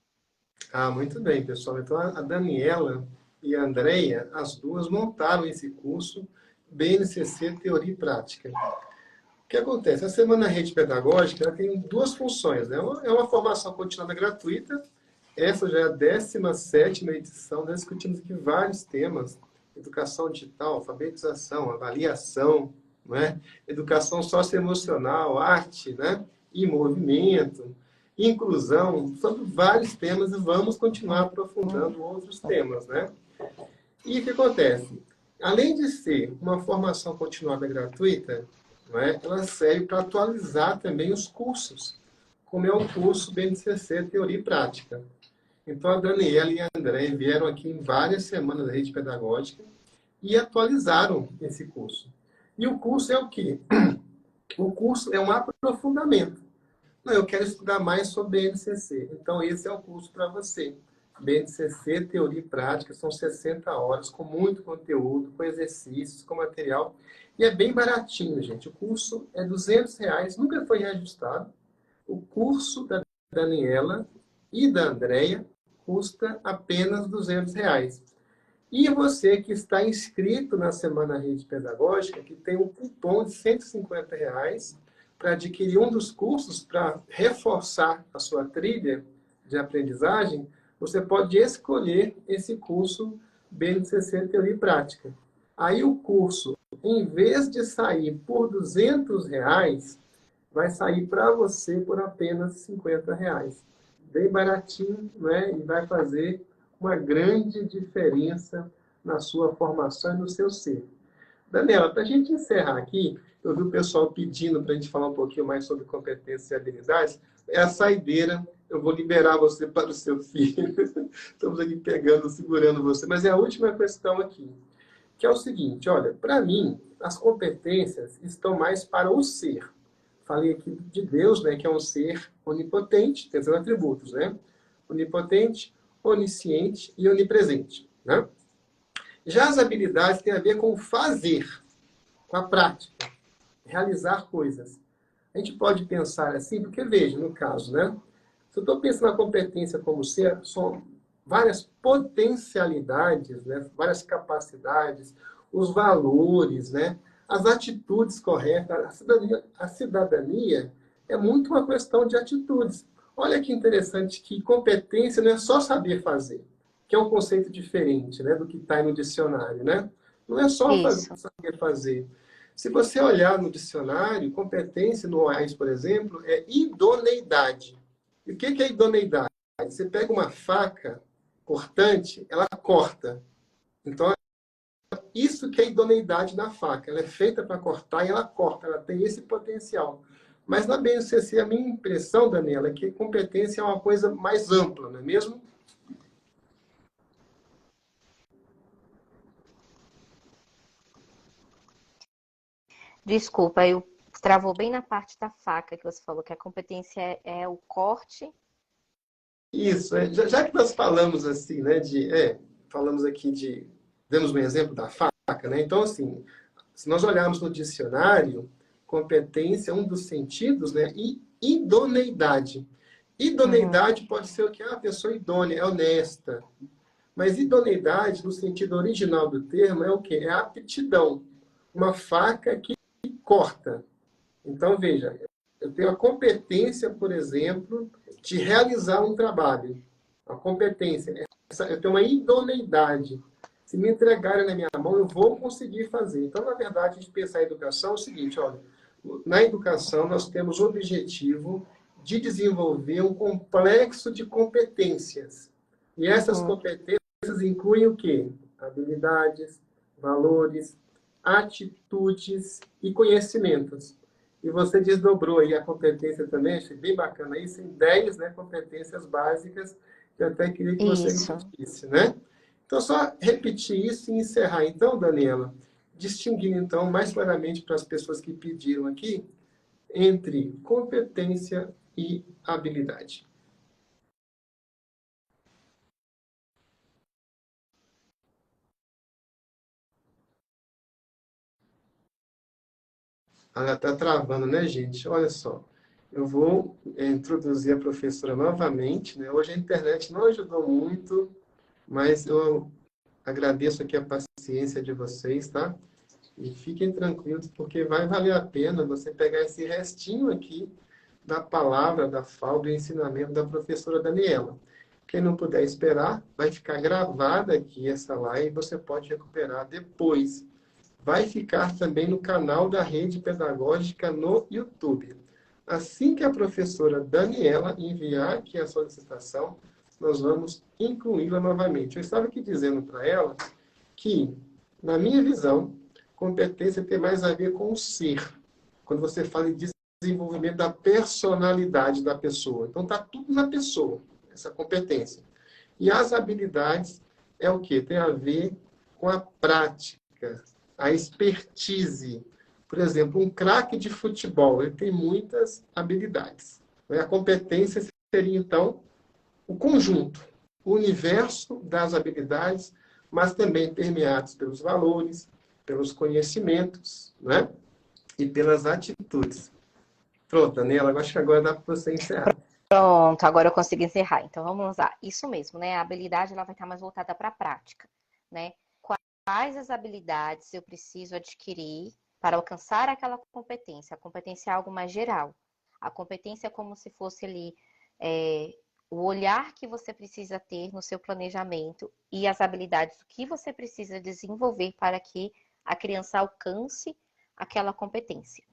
Ah, muito bem, pessoal. Então, a Daniela e a Andrea, as duas montaram esse curso BNCC Teoria e Prática. O que acontece? A Semana Rede Pedagógica ela tem duas funções, né? É uma formação continuada gratuita. Essa já é a 17ª edição. Nós discutimos aqui vários temas: educação digital, alfabetização, avaliação, né? Educação socioemocional, arte, né? E movimento, inclusão. São vários temas e vamos continuar aprofundando outros temas, né? E o que acontece? Além de ser uma formação continuada gratuita, não é? Ela serve para atualizar também os cursos, como é o curso BNCC Teoria e Prática. Então, a Daniela e a André vieram aqui em várias semanas da rede pedagógica e atualizaram esse curso. E o curso é o quê? O curso é um aprofundamento. Não, eu quero estudar mais sobre BNCC. Então, esse é o curso para você. BNCC, Teoria e Prática, são 60 horas, com muito conteúdo, com exercícios, com material. E é bem baratinho, gente. O curso é R$ 200, nunca foi reajustado. O curso da Daniela e da Andrea custa apenas R$ 200. E você que está inscrito na Semana Rede Pedagógica, que tem um cupom de R$ 150 para adquirir um dos cursos para reforçar a sua trilha de aprendizagem, você pode escolher esse curso BNCC Teoria e Prática. Aí o curso, em vez de sair por R$ 200, vai sair para você por apenas R$ 50. Bem baratinho, né? E vai fazer uma grande diferença na sua formação e no seu ser. Daniela, para a gente encerrar aqui, eu vi o pessoal pedindo para a gente falar um pouquinho mais sobre competências e habilidades. É a saideira, eu vou liberar você para o seu filho. Estamos aqui pegando, segurando você. Mas é a última questão aqui, que é o seguinte, olha, para mim, as competências estão mais para o ser. Falei aqui de Deus, né, que é um ser onipotente, tem seus atributos, né? Onipotente, onisciente e onipresente, né? Já as habilidades têm a ver com o fazer, com a prática, realizar coisas. A gente pode pensar assim, porque veja, no caso, né? Se eu estou pensando na competência como ser, são várias potencialidades, né? Várias capacidades, os valores, né? As atitudes corretas. A cidadania é muito uma questão de atitudes. Olha que interessante que competência não é só saber fazer, que é um conceito diferente, né, do que está no dicionário, né? Não é só Isso. saber fazer. Se você olhar no dicionário, competência no OAS, por exemplo, é idoneidade. E o que é idoneidade? Você pega uma faca cortante, ela corta. Então, isso que é idoneidade da faca. Ela é feita para cortar e ela corta, ela tem esse potencial. Mas na BNCC, a minha impressão, Daniela, é que competência é uma coisa mais ampla, não é mesmo? Desculpa, eu travou bem na parte da faca que você falou, que a competência é o corte. Isso, já que nós falamos assim, né, falamos aqui demos um exemplo da faca, né? Então, assim, se nós olharmos no dicionário, competência é um dos sentidos, né? E idoneidade. Uhum. Idoneidade pode ser o que? A pessoa idônea, é honesta. Mas idoneidade, no sentido original do termo, é o quê? É a aptidão. Uma faca que corta. Então, veja, eu tenho a competência, por exemplo, de realizar um trabalho. A competência. Eu tenho uma idoneidade. Se me entregarem na minha mão, eu vou conseguir fazer. Então, na verdade, a gente pensar em educação é o seguinte, olha, na educação nós temos o objetivo de desenvolver um complexo de competências. E essas Uhum. competências incluem o quê? Habilidades, valores, atitudes e conhecimentos. E você desdobrou aí a competência também, achei bem bacana isso, em 10, né, competências básicas, que eu até queria que você Isso. repetisse, né? Então, só repetir isso e encerrar. Então, Daniela, distinguindo, então, mais claramente para as pessoas que pediram aqui, entre competência e habilidade. Ah, está travando, né, gente? Olha só. Eu vou introduzir a professora novamente, né? Hoje a internet não ajudou muito, mas eu agradeço aqui a paciência de vocês, tá? E fiquem tranquilos, porque vai valer a pena você pegar esse restinho aqui da palavra, da fala, do ensinamento da professora Daniela. Quem não puder esperar, vai ficar gravada aqui essa live, você pode recuperar depois. Vai ficar também no canal da Rede Pedagógica no YouTube. Assim que a professora Daniela enviar aqui a solicitação, nós vamos incluí-la novamente. Eu estava aqui dizendo para ela que, na minha visão, competência tem mais a ver com o ser. Quando você fala em desenvolvimento da personalidade da pessoa. Então, está tudo na pessoa, essa competência. E as habilidades é o quê? Tem a ver com a prática, a expertise. Por exemplo, um craque de futebol, ele tem muitas habilidades. A competência seria, então, o conjunto, o universo das habilidades, mas também permeados pelos valores, pelos conhecimentos, né? E pelas atitudes. Pronto, Daniela, eu acho que agora dá para você encerrar. Pronto, agora eu consigo encerrar. Então vamos lá. Isso mesmo, né? A habilidade ela vai estar mais voltada para a prática, né? Quais as habilidades eu preciso adquirir para alcançar aquela competência? A competência é algo mais geral. A competência é como se fosse ali o olhar que você precisa ter no seu planejamento e as habilidades que você precisa desenvolver para que a criança alcance aquela competência.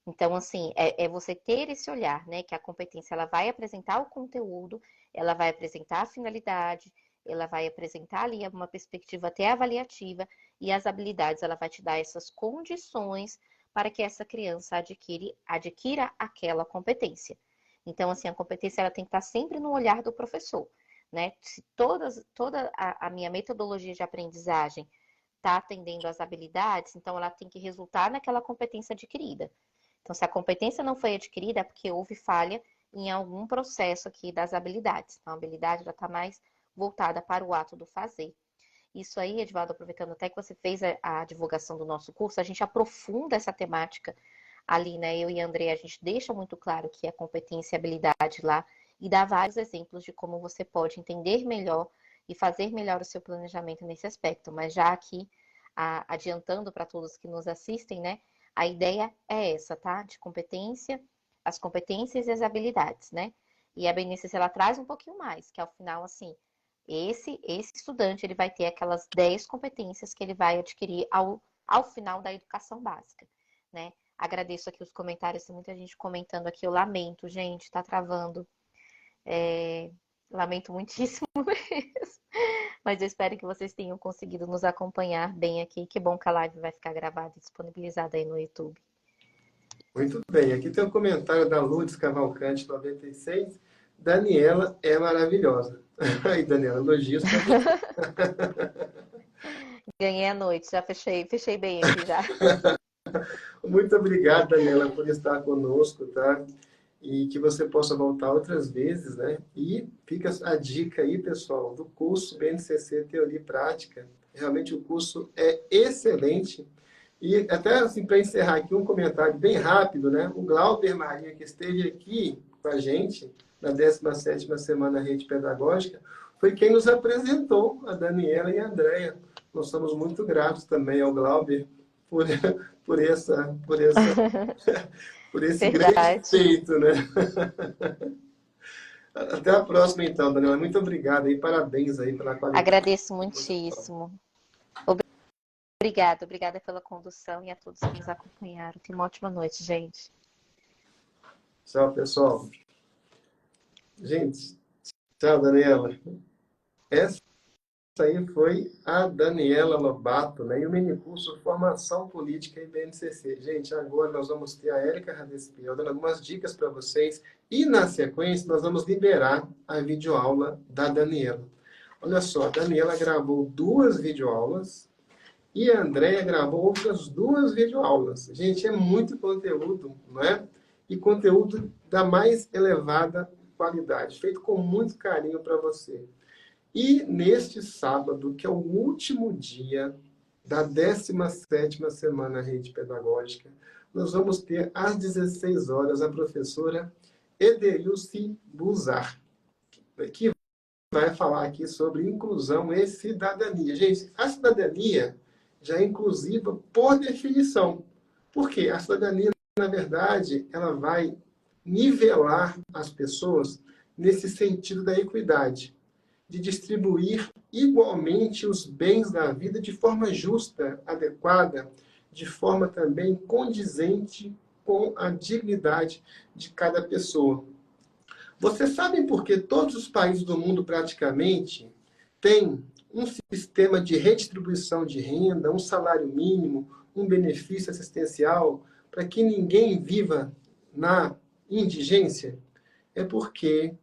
Então, assim, é você ter esse olhar, né? Que a competência ela vai apresentar o conteúdo, ela vai apresentar a finalidade, ela vai apresentar ali uma perspectiva até avaliativa, e as habilidades ela vai te dar essas condições para que essa criança adquira aquela competência. Então, assim, a competência ela tem que estar sempre no olhar do professor, né? Se toda a minha metodologia de aprendizagem está atendendo às habilidades, então ela tem que resultar naquela competência adquirida. Então, se a competência não foi adquirida, é porque houve falha em algum processo aqui das habilidades. Então, a habilidade já está mais voltada para o ato do fazer. Isso aí, Edvaldo, aproveitando até que você fez a divulgação do nosso curso, a gente aprofunda essa temática ali, né? Eu e a André, a gente deixa muito claro que é competência e habilidade lá e dá vários exemplos de como você pode entender melhor e fazer melhor o seu planejamento nesse aspecto. Mas já aqui, adiantando para todos que nos assistem, né? A ideia é essa, tá? De competência, as competências e as habilidades, né? E a BNCC, ela traz um pouquinho mais, que ao final, assim, esse estudante, ele vai ter aquelas 10 competências que ele vai adquirir ao final da educação básica, né? Agradeço aqui os comentários, tem muita gente comentando aqui, eu lamento, gente, tá travando. Lamento muitíssimo mesmo. Mas eu espero que vocês tenham conseguido nos acompanhar bem aqui. Que bom que a live vai ficar gravada e disponibilizada aí no YouTube. Muito bem. Aqui tem um comentário da Lourdes Cavalcante, 96. Daniela é maravilhosa. Aí, Daniela, elogios para você. Ganhei a noite, já fechei bem aqui já. Muito obrigado, Daniela, por estar conosco, tá? E que você possa voltar outras vezes, né? E fica a dica aí, pessoal, do curso BNCC Teoria e Prática. Realmente o curso é excelente. E até assim, para encerrar aqui, um comentário bem rápido, né? O Glauber Maria, que esteve aqui com a gente na 17ª Semana Rede Pedagógica, foi quem nos apresentou a Daniela e a Andréia. Nós somos muito gratos também ao Glauber por esse grande Verdade. feito, né? Até a próxima, então, Daniela. Muito obrigado e parabéns aí pela qualidade. Agradeço muitíssimo. Obrigada pela condução e a todos que nos acompanharam. Tenha uma ótima noite, gente. Tchau, pessoal. Gente, tchau, Daniela. Essa aí foi a Daniela Lobato, né? E o minicurso Formação Política e BNCC. Gente, agora nós vamos ter a Érica Radespel dando algumas dicas para vocês. E, na sequência, nós vamos liberar a videoaula da Daniela. Olha só, a Daniela gravou 2 videoaulas e a Andréia gravou outras 2 videoaulas. Gente, é muito conteúdo, não é? E conteúdo da mais elevada qualidade, feito com muito carinho para você. E neste sábado, que é o último dia da 17ª Semana Rede Pedagógica, nós vamos ter às 16 horas a professora Edeilce Buzar, que vai falar aqui sobre inclusão e cidadania. Gente, a cidadania já é inclusiva por definição. Por quê? A cidadania, na verdade, ela vai nivelar as pessoas nesse sentido da equidade, de distribuir igualmente os bens da vida de forma justa, adequada, de forma também condizente com a dignidade de cada pessoa. Vocês sabem por que todos os países do mundo praticamente têm um sistema de redistribuição de renda, um salário mínimo, um benefício assistencial, para que ninguém viva na indigência? É porque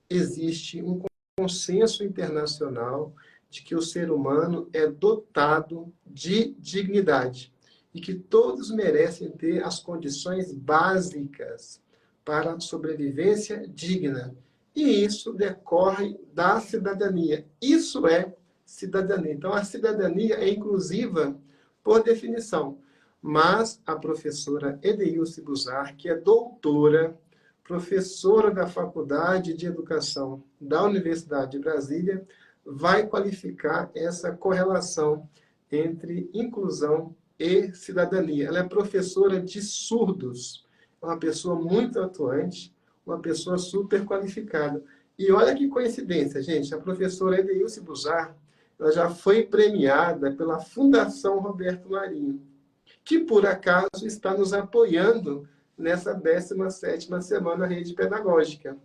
existe um consenso internacional de que o ser humano é dotado de dignidade e que todos merecem ter as condições básicas para a sobrevivência digna. E isso decorre da cidadania. Isso é cidadania. Então, a cidadania é inclusiva por definição. Mas a professora Edeilce Buzar, que é doutora, professora da Faculdade de Educação da Universidade de Brasília, vai qualificar essa correlação entre inclusão e cidadania. Ela é professora de surdos, uma pessoa muito atuante, uma pessoa super qualificada. E olha que coincidência, gente, a professora Edeilce Buzar, ela já foi premiada pela Fundação Roberto Marinho, que por acaso está nos apoiando nessa 17ª semana Rede Pedagógica.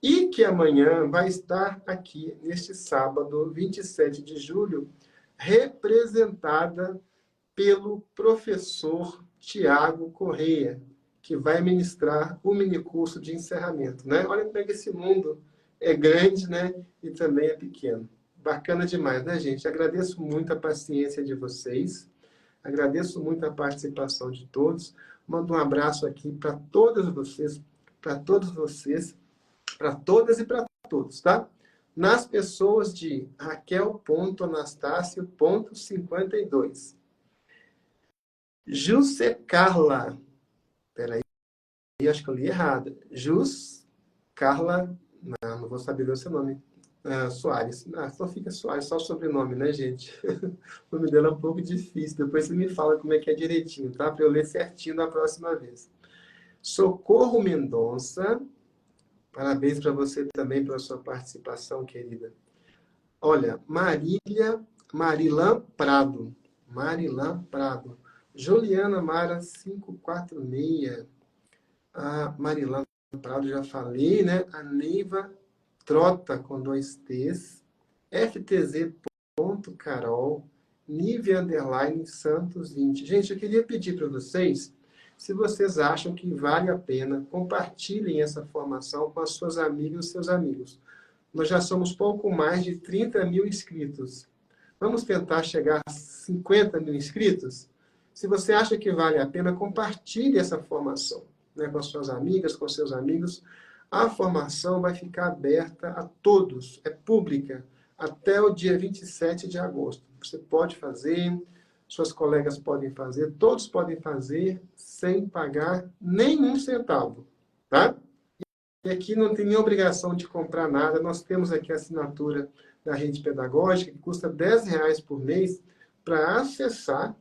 E que amanhã vai estar aqui, neste sábado, 27 de julho, representada pelo professor Tiago Correia, que vai ministrar o minicurso de encerramento, né? Olha como é que esse mundo é grande, né? E também é pequeno. Bacana demais, né, gente? Agradeço muito a paciência de vocês, agradeço muito a participação de todos. Mando um abraço aqui para todas vocês, para todos vocês, para todas e para todos, tá? Nas pessoas de Raquel.Anastácio.52. José Carla. Peraí, acho que eu li errado. Jus Carla. Não vou saber o seu nome. Soares. Só fica Soares, só o sobrenome, né, gente? O nome dela é um pouco difícil. Depois você me fala como é que é direitinho, tá? Para eu ler certinho da próxima vez. Socorro Mendonça. Parabéns para você também pela sua participação, querida. Olha, Marilã Prado. Marilã Prado. Juliana Mara 546. A Marilã Prado, já falei, né? A Neiva Trota, com 2 T's. FTZ.Carol. Nívia Santos 20. Gente, eu queria pedir para vocês, se vocês acham que vale a pena, compartilhem essa formação com as suas amigas e os seus amigos. Nós já somos pouco mais de 30 mil inscritos. Vamos tentar chegar a 50 mil inscritos? Se você acha que vale a pena, compartilhe essa formação, né, com as suas amigas, com seus amigos. A formação vai ficar aberta a todos, é pública, até o dia 27 de agosto. Você pode fazer, suas colegas podem fazer, todos podem fazer sem pagar nenhum centavo, tá? E aqui não tem nem obrigação de comprar nada. Nós temos aqui a assinatura da Rede Pedagógica, que custa R$10 por mês, para acessar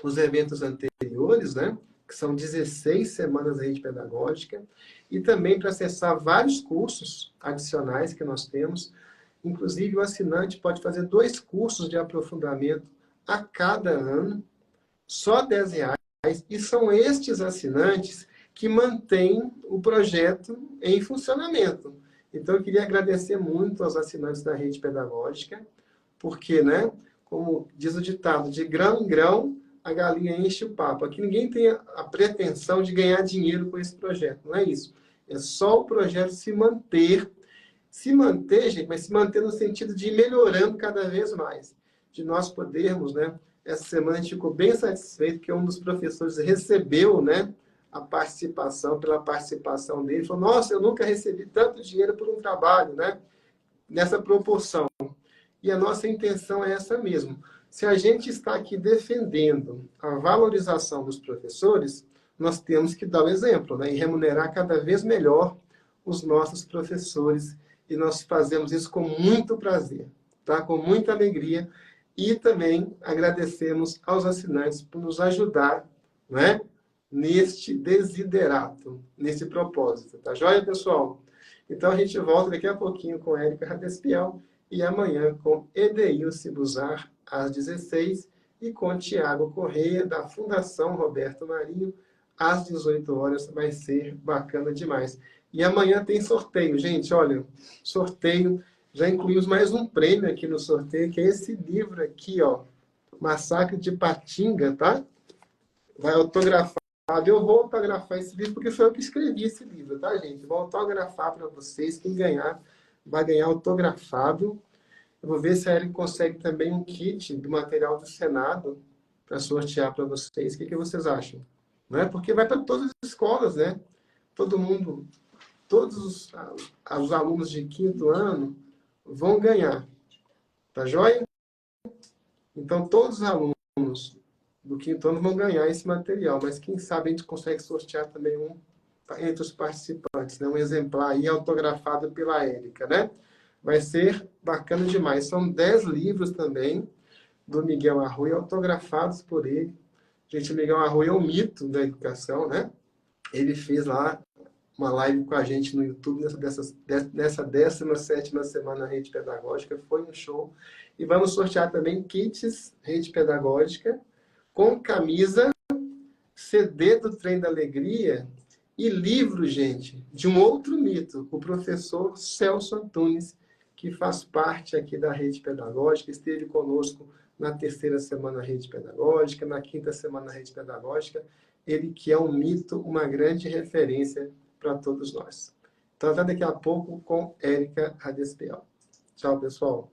os eventos anteriores, né? Que são 16 semanas da Rede Pedagógica, e também para acessar vários cursos adicionais que nós temos. Inclusive, o assinante pode fazer 2 cursos de aprofundamento a cada ano, só R$10, e são estes assinantes que mantêm o projeto em funcionamento. Então, eu queria agradecer muito aos assinantes da Rede Pedagógica, porque, né, como diz o ditado, de grão em grão, a galinha enche o papo. Aqui ninguém tem a pretensão de ganhar dinheiro com esse projeto, não é isso. É só o projeto se manter, gente, mas se manter no sentido de ir melhorando cada vez mais. De nós podermos, né? Essa semana a gente ficou bem satisfeito que um dos professores recebeu, né, pela participação dele. Falou, nossa, eu nunca recebi tanto dinheiro por um trabalho, né? Nessa proporção. E a nossa intenção é essa mesmo. Se a gente está aqui defendendo a valorização dos professores, nós temos que dar o exemplo, né? E remunerar cada vez melhor os nossos professores. E nós fazemos isso com muito prazer, tá? Com muita alegria. E também agradecemos aos assinantes por nos ajudar, né? Neste desiderato, nesse propósito. Tá joia, pessoal? Então, a gente volta daqui a pouquinho com Érica Radespiel e amanhã com Edeilce Buzar, às 16, e com Tiago Correia, da Fundação Roberto Marinho, às 18 horas. Vai ser bacana demais. E amanhã tem sorteio, gente. Olha, sorteio. Já incluímos mais um prêmio aqui no sorteio, que é esse livro aqui, ó. Massacre de Patinga, tá? Vai autografar. Eu vou autografar esse livro, porque foi eu que escrevi esse livro, tá, gente? Vou autografar para vocês. Quem ganhar, vai ganhar autografado. Eu vou ver se a Ellen consegue também um kit do material do Senado para sortear para vocês. O que vocês acham? Não é? Porque vai para todas as escolas, né? Todo mundo, todos os alunos de 5º ano vão ganhar. Tá joia? Então, todos os alunos do 5º ano vão ganhar esse material, mas quem sabe a gente consegue sortear também um entre os participantes, né? Um exemplar aí autografado pela Érica, né? Vai ser bacana demais. São 10 livros também do Miguel Arroio, autografados por ele. Gente, o Miguel Arroio é um mito da educação, né? Ele fez lá uma live com a gente no YouTube nessa 17ª semana Rede Pedagógica. Foi um show. E vamos sortear também kits Rede Pedagógica com camisa, CD do Trem da Alegria E livro, gente, de um outro mito, o professor Celso Antunes, que faz parte aqui da Rede Pedagógica, esteve conosco na terceira semana da Rede Pedagógica, na quinta semana da Rede Pedagógica, ele que é um mito, uma grande referência para todos nós. Então, até daqui a pouco com Érica Radespiel. Tchau, pessoal.